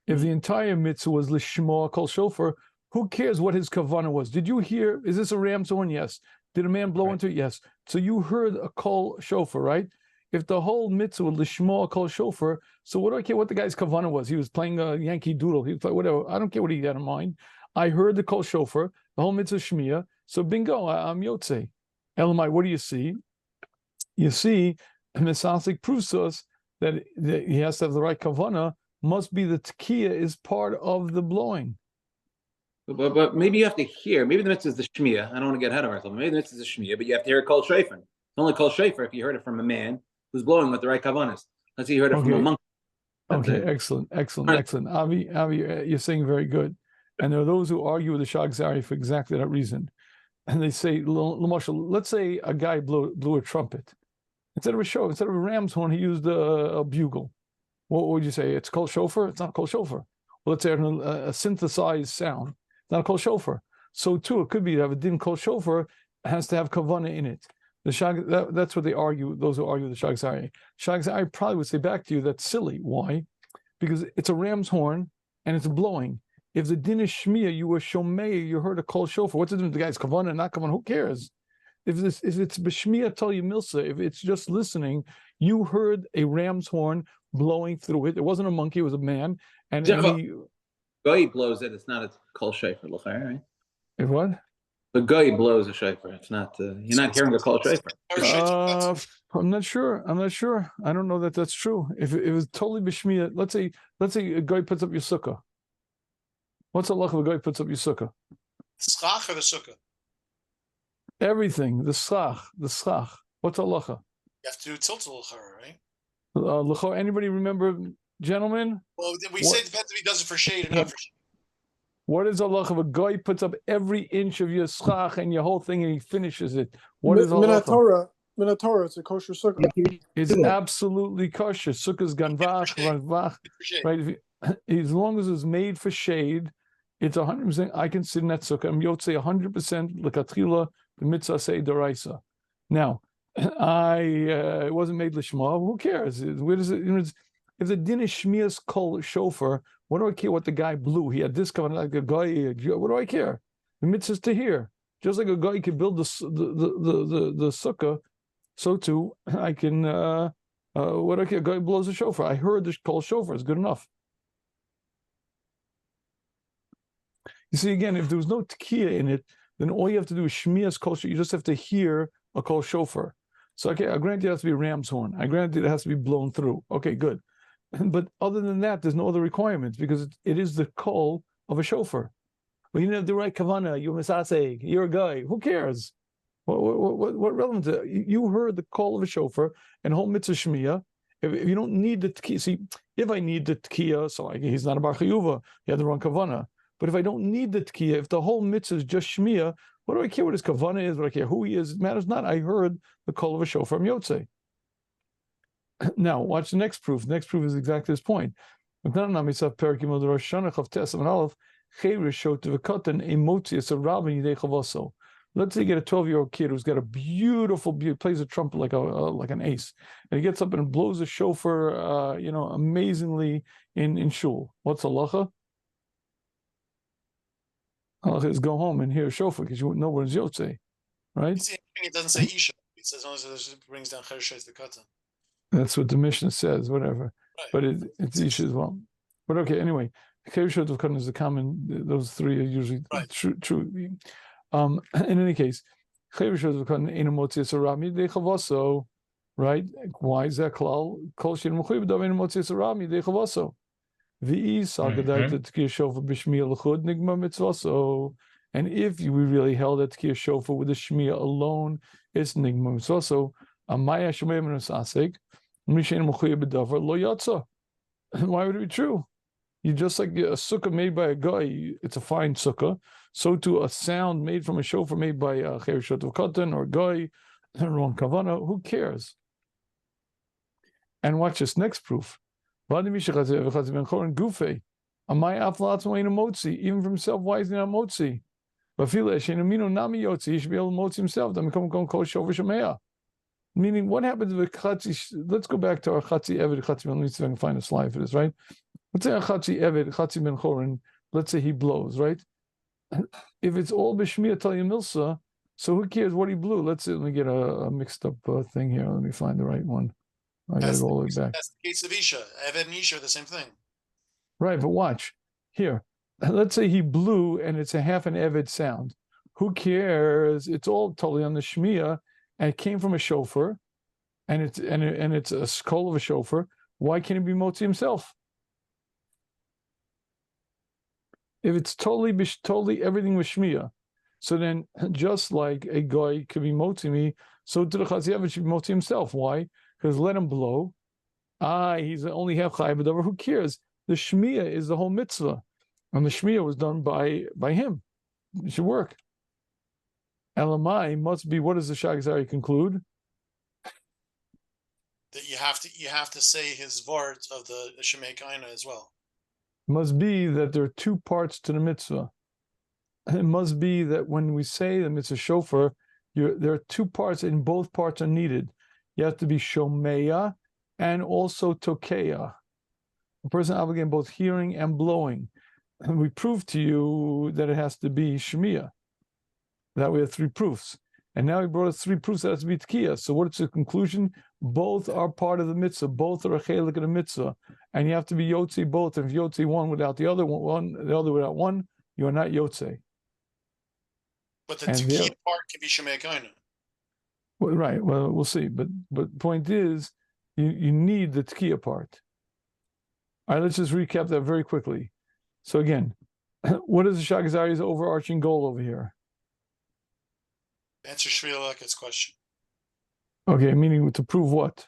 there. If the entire mitzvah was lishma kol shofar, who cares what his kavanah was? Did you hear? Is this a ram's horn? Yes. Did a man blow into it? Yes. So you heard a kol shofar, right? If the whole mitzvah was lishma kol shofar, so what do I care what the guy's kavanah was? He was playing a Yankee Doodle. He was like whatever. I don't care what he had in mind. I heard the kol shofar, the whole mitzvah shmiya. So bingo, I'm yotze. Elamai, what do you see? You see, Misasik proves to us that he has to have the right kavanah. Must be the tekiah is part of the blowing. But maybe you have to hear. Maybe the mitzvah is the shmiya. I don't want to get ahead of ourselves. Maybe the mitzvah is the shmiya, but you have to hear a kol shofar. It's only kol shofar if you heard it from a man who's blowing with the right kavanahs. Let's say you heard it from a monk. Okay, excellent. Avi, you're saying very good. And there are those who argue with the Shagzari for exactly that reason. And they say, let's say a guy blew a trumpet. Instead of a ram's horn, he used a bugle. What would you say? It's kol shofar? It's not kol shofar. Well, let's say a synthesized sound. It's not a kol shofar. So too, it could be to have a din kol shofar, it has to have kavanah in it. That's what they argue, those who argue the Shagzari. Shagzari probably would say back to you, that's silly. Why? Because it's a ram's horn and it's blowing. If the din is shmiya, you were shomei, you heard a kol shofar. What's the difference? The guy's kavanah, not kavanah. Who cares? If it's b'shmiya tali milsa, if it's just listening, you heard a ram's horn blowing through it. It wasn't a monkey; it was a man. And Goy blows it. It's not a kol shofar, right? If what? The goy blows a shofar. It's not. You're not hearing a kol shofar. I'm not sure. I don't know that that's true. If it was totally b'shmiya, let's say a guy puts up your sukkah. What's the halacha of a guy puts up your sukkah? Schach or the sukkah? Everything. The schach. What's halacha? You have to do tiltul l'chor, right? Anybody remember, gentlemen? Well, we say it depends if he does it for shade or not for shade. What is halacha of a guy puts up every inch of your schach and your whole thing and he finishes it? What is halacha? Torah, Torah, it's a kosher sukkah. It's absolutely kosher. Sukkah's ganvach, ranvach, right? As long as it's made for shade, it's 100%. I can sit in that sukkah. I'm yotze 100% l'katchila the mitzvah say deraisa. Now, it wasn't made l'shma. Who cares? Where does it? If the din is shmias kol shofar, what do I care what the guy blew? He had this coming like a guy. What do I care? The mitzvah is to hear. Just like a guy can build the sukkah, so too I can. What do I care? A guy blows a shofar. I heard the kol shofar. It's good enough. You see, again, if there was no tekiah in it, then all you have to do is shmias kol shofar. You just have to hear a kol shofar. So, okay, I grant you it has to be a ram's horn. I grant you it has to be blown through. Okay, good. But other than that, there's no other requirements because it is the kol of a shofar. Well, you didn't have the right kavana. You're misaseg. You're a guy. Who cares? What relevance? You heard the call of a shofar and whole mitzvah shmiyah. If you don't need the tekiah, see, if I need the tekiah, so he's not a bar chayuva. He had the wrong kavana. But if I don't need the tekiah, if the whole mitzvah is just shmiyah, what do I care what his kavana is? What do I care who he is? It matters not. I heard the call of a shofar from Yotze. Now, watch the next proof. The next proof is exactly this point. Let's say you get a 12-year-old kid who's got a beautiful, plays a trumpet like an ace, and he gets up and blows a shofar, amazingly in shul. What's halacha? Halacha is go home and hear a shofar because you wouldn't know where's Yotze, right? It doesn't say isha. It says only it brings down chereshes the katan. That's what the Mishnah says, whatever. Right. But it's isha as well. But okay, anyway, chereshes of katan is the common. Those three are usually true. In any case, right? Why is that klal? And if we really held that tekiah shofar with the shmiyah alone, it's nigma mitzvah. Why would it be true? You just like a sukkah made by a guy, it's a fine sukkah. So too a sound made from a shofar made by a chereshes of katan or a guy, wrong kavana. Who cares? And watch this next proof. Even for himself, why is he not motzi? He should be able to motzi himself. Meaning, what happens with chatzi? Let's go back to our chatzi eved, chatzi ben. Let me see if I can find a slide for this. Right? Let's say a chatzi eved, chatzi ben chorin. Let's say he blows. Right? If it's all b'shmiyah talyim milsa, so who cares what he blew? Let's see. Let me get a mixed up thing here. Let me find the right one. I gotta go all the way back. That's the case of isha. Eved and isha are the same thing. Right, but watch here. Let's say he blew and it's a half an eved sound. Who cares? It's all totally on the shmiyah, and it came from a shofar, and it's a skull of a shofar. Why can't he be motzi himself? If it's totally everything was shmiyah, so then just like a guy could be motzi me, so to the chatzi eved should be motzi himself. Why? Because let him blow. He's only half chayav b'davar. Who cares? The shmiyah is the whole mitzvah, and the shmiyah was done by him. It should work. Elamai must be. What does the Shagzari conclude? That you have to say his vart of the Shemei Kaina as well. Must be that there are two parts to the mitzvah. It must be that when we say the mitzvah shofar, there are two parts, and both parts are needed. You have to be shomeya and also tokeya. A person obligated both hearing and blowing. And we proved to you that it has to be shmiyah. That we have three proofs. And now he brought us three proofs that has to be tekiah. So what's the conclusion? Both are part of the mitzvah. Both are a chelik of the mitzvah. And you have to be yotzi both. If yotzi one without the other the other without one, you are not yotzi. But the tekiah part can be shemei kaina. Well, right. Well, we'll see. But point is, you need the tekiah part. All right, let's just recap that very quickly. So again, what is the Shagzari's overarching goal over here? Answer Shri Aleket's question. Okay, meaning to prove what?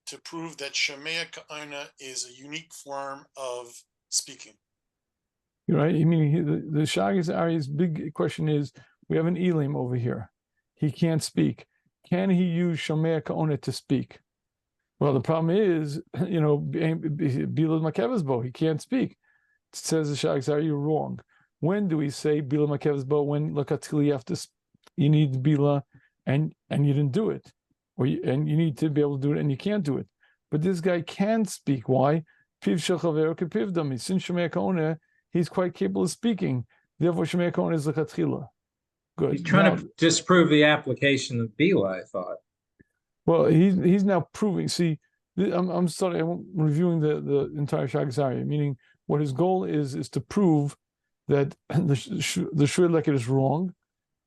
To prove that Shemei Kaina is a unique form of speaking. You're right. I mean, the Shagzari's big question is, we have an Elim over here. He can't speak. can he use Shomea Ka'ona to speak? Well, the problem is, Bila Makevesbo, he can't speak. It says the Shagzar, you're wrong. When do we say Bila Makevesbo? When Lakatil you have to, you need Bila, and you didn't do it, and you need to be able to do it, and you can't do it. But this guy can speak. Why? Piv Shachaver Kepivdami. Since Shomea Ka'ona, he's quite capable of speaking. Therefore, Shomea Ka'ona is Lakatchila. Good. He's trying to disprove the application of Bila, I thought. Well, he's now proving. See, I'm reviewing the entire Shagzari, meaning what his goal is to prove that the Shur Leket is wrong,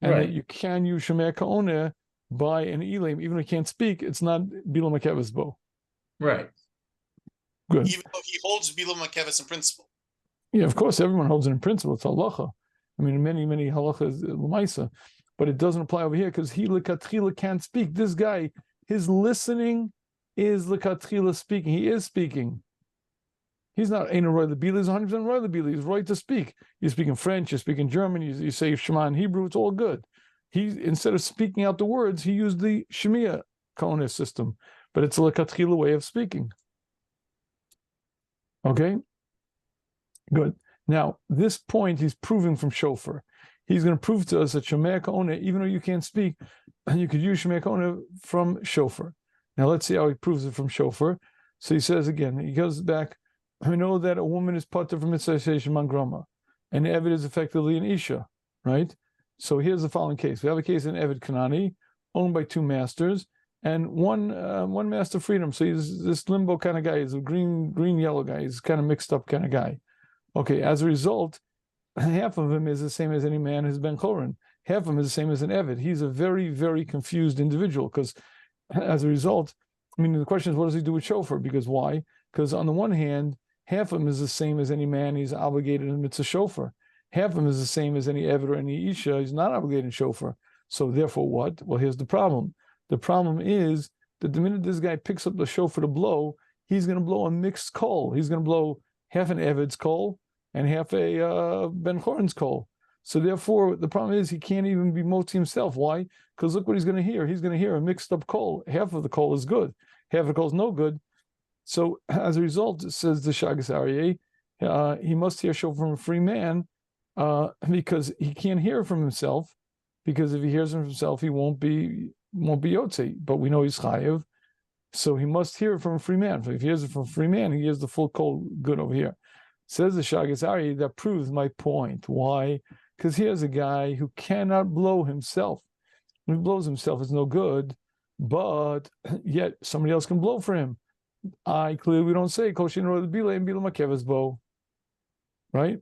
and Right. that you can use Shomea Ka'ona by an Elam, even if he can't speak. It's not Bila Makevesbo. Right. Good. Even though he holds Bila Makevis in principle. Yeah, of course, everyone holds it in principle. It's halacha. I mean, many halachas l'maisa, but it doesn't apply over here because he lekatchila can't speak. This guy, his listening is lekatchila speaking. He is speaking. He's not ain't a roy lebila. He's 100% roy lebila. He's right to speak. You're speaking French. You're speaking German. You say Shema in Hebrew. It's all good. He instead of speaking out the words, he used the Shemiya Ka'ona system, but it's a lekatchila way of speaking. Okay. Good. Now, this point he's proving from Shofar. He's going to prove to us that Shomea Ka'ona, even though you can't speak, you could use Shomea Ka'ona from Shofar. Now, let's see how he proves it from Shofar. So he says again, he goes back, I know that a woman is patur from mitzvah mangrama, and Eved is effectively an Isha, right? So here's the following case. We have a case in Eved Kanani, owned by two masters, and one master freedom. So he's this limbo kind of guy. He's a green yellow guy. He's kind of mixed up kind of guy. Okay, as a result, half of him is the same as any man who's ben chorin. Half of him is the same as an Eved. He's a very, very confused individual because as a result, I mean, the question is, what does he do with shofar? Because why? Because on the one hand, half of him is the same as any man. He's obligated in mitzvah shofar. Half of him is the same as any Eved or any Isha. He's not obligated in shofar. So therefore what? Well, here's the problem. The problem is that the minute this guy picks up the shofar to blow, he's going to blow a mixed kol. He's going to blow half an Eved's kol and half a Ben Chorin's kol. So therefore, the problem is he can't even be moti himself. Why? Because look what he's going to hear. He's going to hear a mixed up kol. Half of the kol is good. Half of the kol is no good. So as a result, it says the Shagas Aryeh, he must hear shofar from a free man because he can't hear from himself. Because if he hears from himself, he won't be yotze. But we know he's chayiv, so he must hear it from a free man. If he hears it from a free man, he hears the full kol good over here. Says the Shagas Aryeh, that proves my point. Why? Because here's a guy who cannot blow himself. When he blows himself, it's no good, but yet somebody else can blow for him. Clearly we don't say Kol Shein Roy L'Bila and Bila Makevas Bo. Right?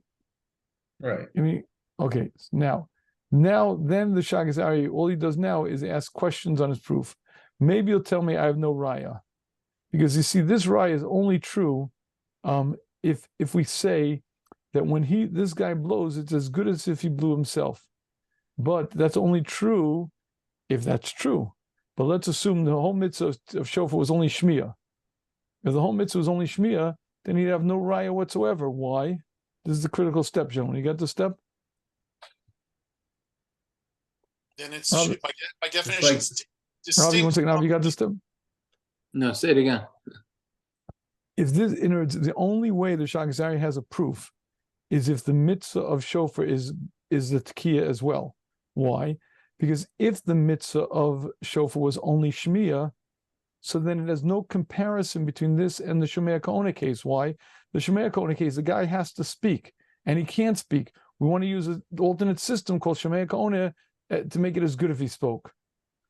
Right. I mean, okay, then the Shagas Aryeh, all he does now is ask questions on his proof. Maybe you'll tell me I have no raya. Because you see, this raya is only true if we say that when this guy blows, it's as good as if he blew himself. But that's only true if that's true. But let's assume the whole mitzvah of shofar was only shmiyah. If the whole mitzvah was only shmiyah, then he'd have no raya whatsoever. Why? This is the critical step, gentlemen. You got the step? Then it's by definition Ravi, 1 second. Ravi, you got the step? No, say it again. If this, the only way the Shagas Aryeh has a proof is if the mitzvah of shofar is the tekiah as well. Why? Because if the mitzvah of shofar was only shmiyah, so then it has no comparison between this and the Shomea Ka'ona case. Why? The Shomea Ka'ona case, the guy has to speak, and he can't speak. We want to use an alternate system called Shomea Ka'ona to make it as good if he spoke.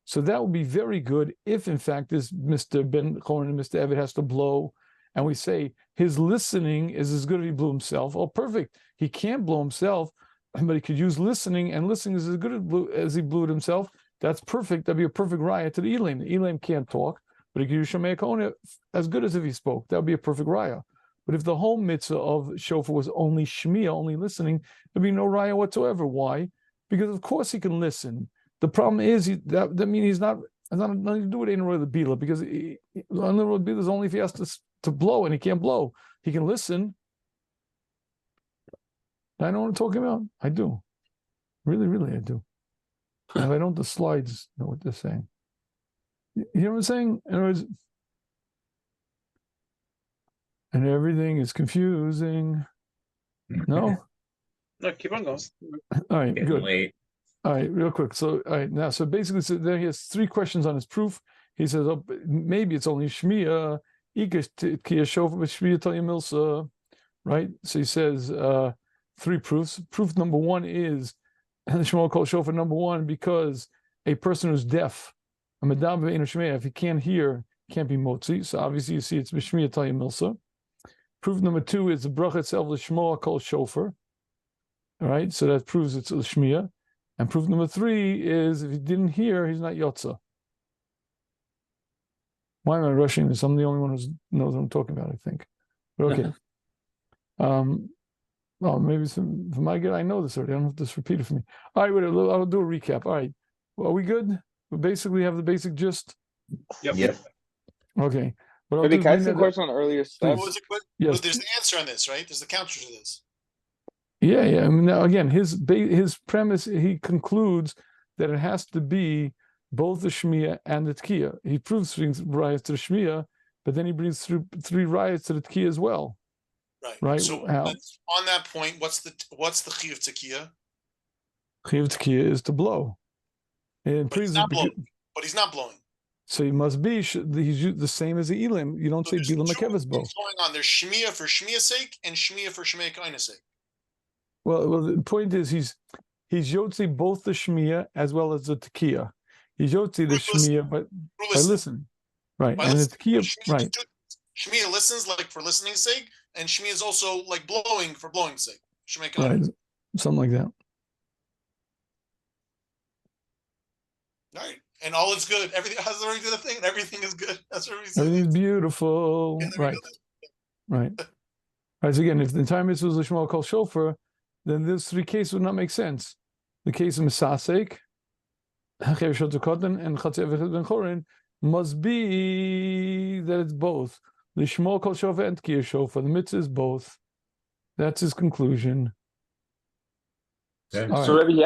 So that would be very good if, in fact, this Mr. Ben Chorin and Mr. Eved has to blow, and we say his listening is as good as he blew himself. Oh, perfect. He can't blow himself, but he could use listening, and listening is as good as he blew it himself. That's perfect. That'd be a perfect raya to the Elam. The Elam can't talk, but he could use Shomea Ka'ona as good as if he spoke. That would be a perfect raya. But if the whole mitzvah of shofar was only shmiyah, only listening, there'd be no raya whatsoever. Why? Because of course he can listen. The problem is that means he's not. It's not nothing to do with Ein Roy L'Bila, because Ein Roy L'Bila is only if he has to blow, and he can't blow. He can listen. I know what I'm talking about. I do. Really, really, I do. If I don't, the slides know what they're saying. You know what I'm saying? In other words, and everything is confusing. No? No, keep on going. All right, Getting good. late. All right, real quick. So, all right, now, so basically, so there he has 3 questions on his proof. He says, oh, maybe it's only Shmiya, Milsa, right? So he says 3 proofs. Proof number 1 is Shmuel called shofar number 1 because a person who's deaf, a medam ve'eino shmeya, if he can't hear, can't be motzi. So obviously, you see, it's b'shmiya talia milsa. Proof number 2 is the bracha itself, the Shmuel called shofar. All right, so that proves it's l'shmiya. And proof number 3 is if he didn't hear, he's not yotza. Why am I rushing this? I'm the only one who knows what I'm talking about, I think. But okay. Well, maybe for my good, I know this already. I don't have to repeat it for me. All right, I'll do a recap. All right. Well, are we good? We basically have the basic gist. Yep. Okay. What I'll Maybe do can I is ask a question on earlier What stuff? was it? Yes. There's the answer on this, right? There's the counter to this. Yeah. I mean, now again, his premise, he concludes that it has to be both the Shmiya and the Tkiya. He proves 3 riots to the Shmiya, but then he brings through 3 riots to the Tkiya as well. Right. So How? on that point, what's the chiyuv tekiya? Chiyuv Tkiya is to blow. And But he's not blowing. So he must be. He's the same as the Elim. You don't say there's Bilam two Makevas bo. things going on. There's shmiya for shmiya's sake and shmiya for shmiya kaina's sake. Well, the point is he's yotzi both the Shmiya as well as the Tekiya. He's yotzi the Shmiya, but by listening, right? And the Tekiya, right? Shmiya listens like for listening's sake, and shmiya is also like blowing for blowing's sake. Shmiya Right, kaina. something like that. Right, and all is good. Everything has already did the thing, and everything is good. That's what we say. Everything's beautiful, right? Right. Right. So again, if the entire mitzvah was Lishma called shofar, then those 3 cases would not make sense. The case of Misasek, and Chatzev Ben must be that it's both. Lishma called shofar and Tkir shofar. The mitzvah is both. That's his conclusion. So right. Rebbe, he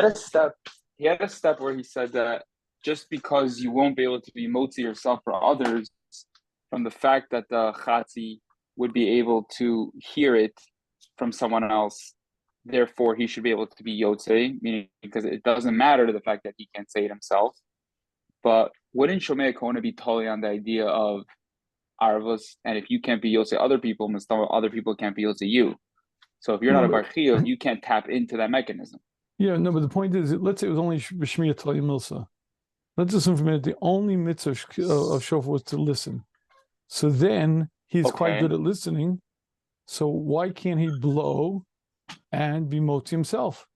had a step where he said that just because you won't be able to be motzi yourself for others from the fact that the chatzi would be able to hear it from someone else, therefore he should be able to be yotze, meaning because it doesn't matter to the fact that he can't say it himself. But wouldn't Shomei Kona be totally on the idea of Arvus, and if you can't be yotze other people, other people can't be yotze you. So if you're not a bar chiyuv, you can't tap into that mechanism. Yeah, no, but the point is, let's say it was only Shmiya Talia Milsa. Let's assume for a minute the only mitzvah of shofar was to listen. So then he's quite good at listening. So why can't he blow and be motzi himself?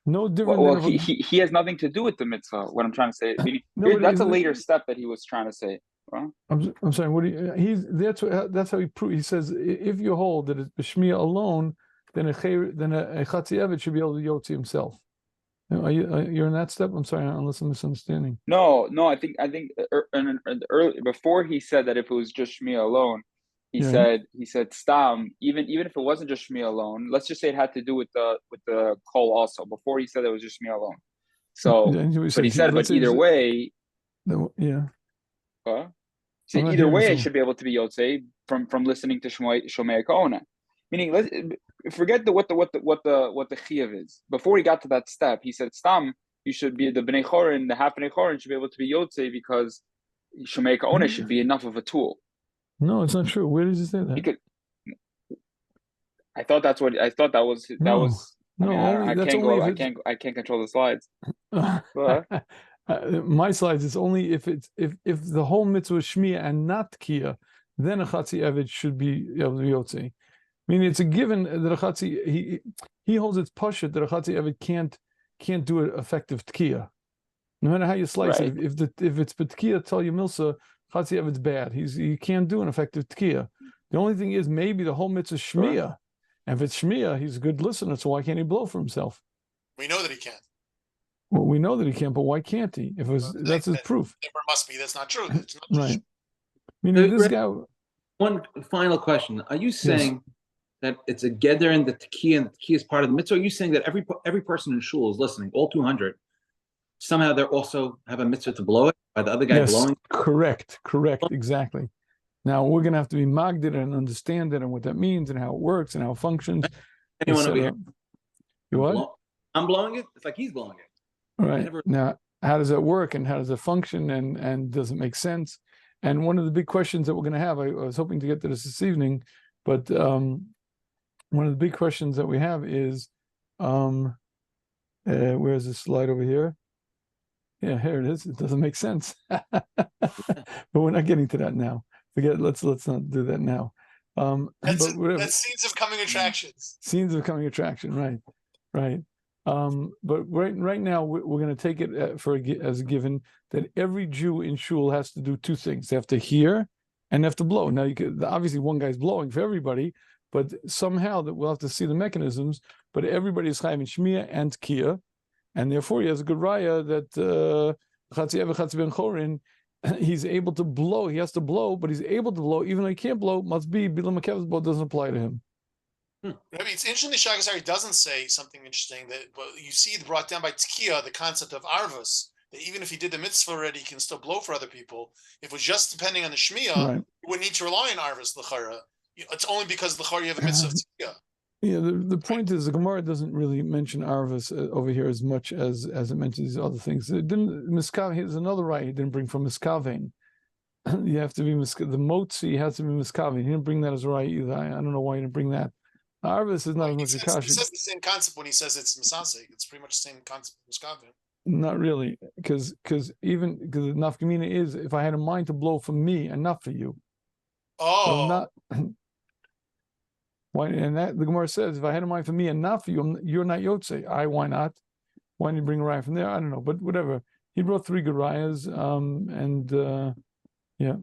No different. Well, he has nothing to do with the mitzvah. What I'm trying to say, that's a later step that he was trying to say. Well, I'm sorry. What that's how he proves. He says if you hold that it's b'shmiya alone, then a chatzi evet should be able to yotzi himself. You're in that step. I'm sorry, unless I'm misunderstanding. No. I think early before he said that if it was just shmiya alone, he said stam. Even if it wasn't just shmiya alone, let's just say it had to do with the kol also. Before he said it was just shmiya alone. So, but he said, but either way, yeah. So either way, I should be able to be yotze from listening to Shomei Kona. Meaning, forget what the chiyuv is. Before he got to that step, he said, "Stam, you should be the bnei chorin, the half bnei chorin should be able to be yotze because Shomei Kona should be enough of a tool." No, it's not true. Where did you say that? I thought that was. No, I can't control the slides. My slides is only if the whole mitzvah is shmiya and not tkiya, then a chatzi evet should be yotze. I mean, it's a given that a chatzi he holds its pashut that a chatzi evet can't do an effective tkiya. No matter how you slice it, if it's tkiya tell you milsa, chatzi evet's bad. He can't do an effective tkiya. The only thing is maybe the whole mitzvah is shmiya, and if it's shmiya, he's a good listener. So why can't he blow for himself? We know that he can't. Well, we know that he can't, but why can't he? That's his proof. There must be. That's not true. It's not right. I mean, this guy. One final question: are you saying that it's a geder and the tekiya is part of the mitzvah? Are you saying that every person in shul is listening, all 200, somehow they're also have a mitzvah to blow it by the other guy Yes, blowing? correct, exactly. Now we're gonna have to be magdid and understand it and what that means and how it works and how it functions. Anyone over here? etc. You what? I'm blowing it. It's like he's blowing it. Right. never- Now, how does that work and how does it function and does it make sense? And one of the big questions that we're going to have, I was hoping to get to this evening, but one of the big questions that we have is, where's the slide over here? Yeah, here it is. It doesn't make sense, but we're not getting to that now. Forget. Let's not do that now. That's but whatever. that's scenes of coming attractions. Scenes of coming attraction, right. But right now we're going to take it as a given that every Jew in shul has to do two things: they have to hear and they have to blow. Now, obviously one guy's blowing for everybody, but somehow that we'll have to see the mechanisms. But everybody is chayv in shmiya and kia, and therefore he has a good raya that chatzi ever chatzi ben chorin. He's able to blow. He has to blow, but he's able to blow even though he can't blow. Must be bilam makev's blow doesn't apply to him. I mean, it's interesting. The Shagasari doesn't say something interesting that you see brought down by Tkiya, the concept of arvus, that even if he did the mitzvah already, he can still blow for other people. If it was just depending on the shmiya, Right. you wouldn't need to rely on arvus l'chara. It's only because l'chara you have a mitzvah of Tkiya. Yeah, the point is the Gemara doesn't really mention arvus over here as much as it mentions these other things. It didn't miskav. Here's another right he didn't bring from miskavein. You have to be the motzi has to be miskavein. He didn't bring that as right either. I don't know why he didn't bring that. Arvis is not as much a kasha. He says the same concept when he says it's misasek. It's pretty much the same concept as miskavin. Not really, because the nafkamina is if I had a mind to blow for me and not for you. Oh, So not. Why? And that the Gemara says if I had a mind for me and not for you, you're not yotze. Why not? Why didn't you bring a raya from there? I don't know, but whatever. He brought 3 good rayas, yeah.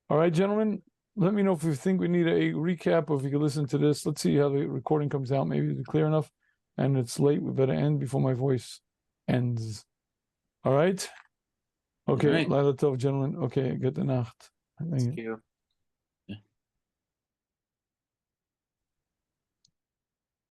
All right, gentlemen. Let me know if you think we need a recap or if you could listen to this. Let's see how the recording comes out. Maybe it's clear enough. And it's late. We better end before my voice ends. All right? Okay. All right. Laila Tov, gentlemen. Okay. Good night. Thank you.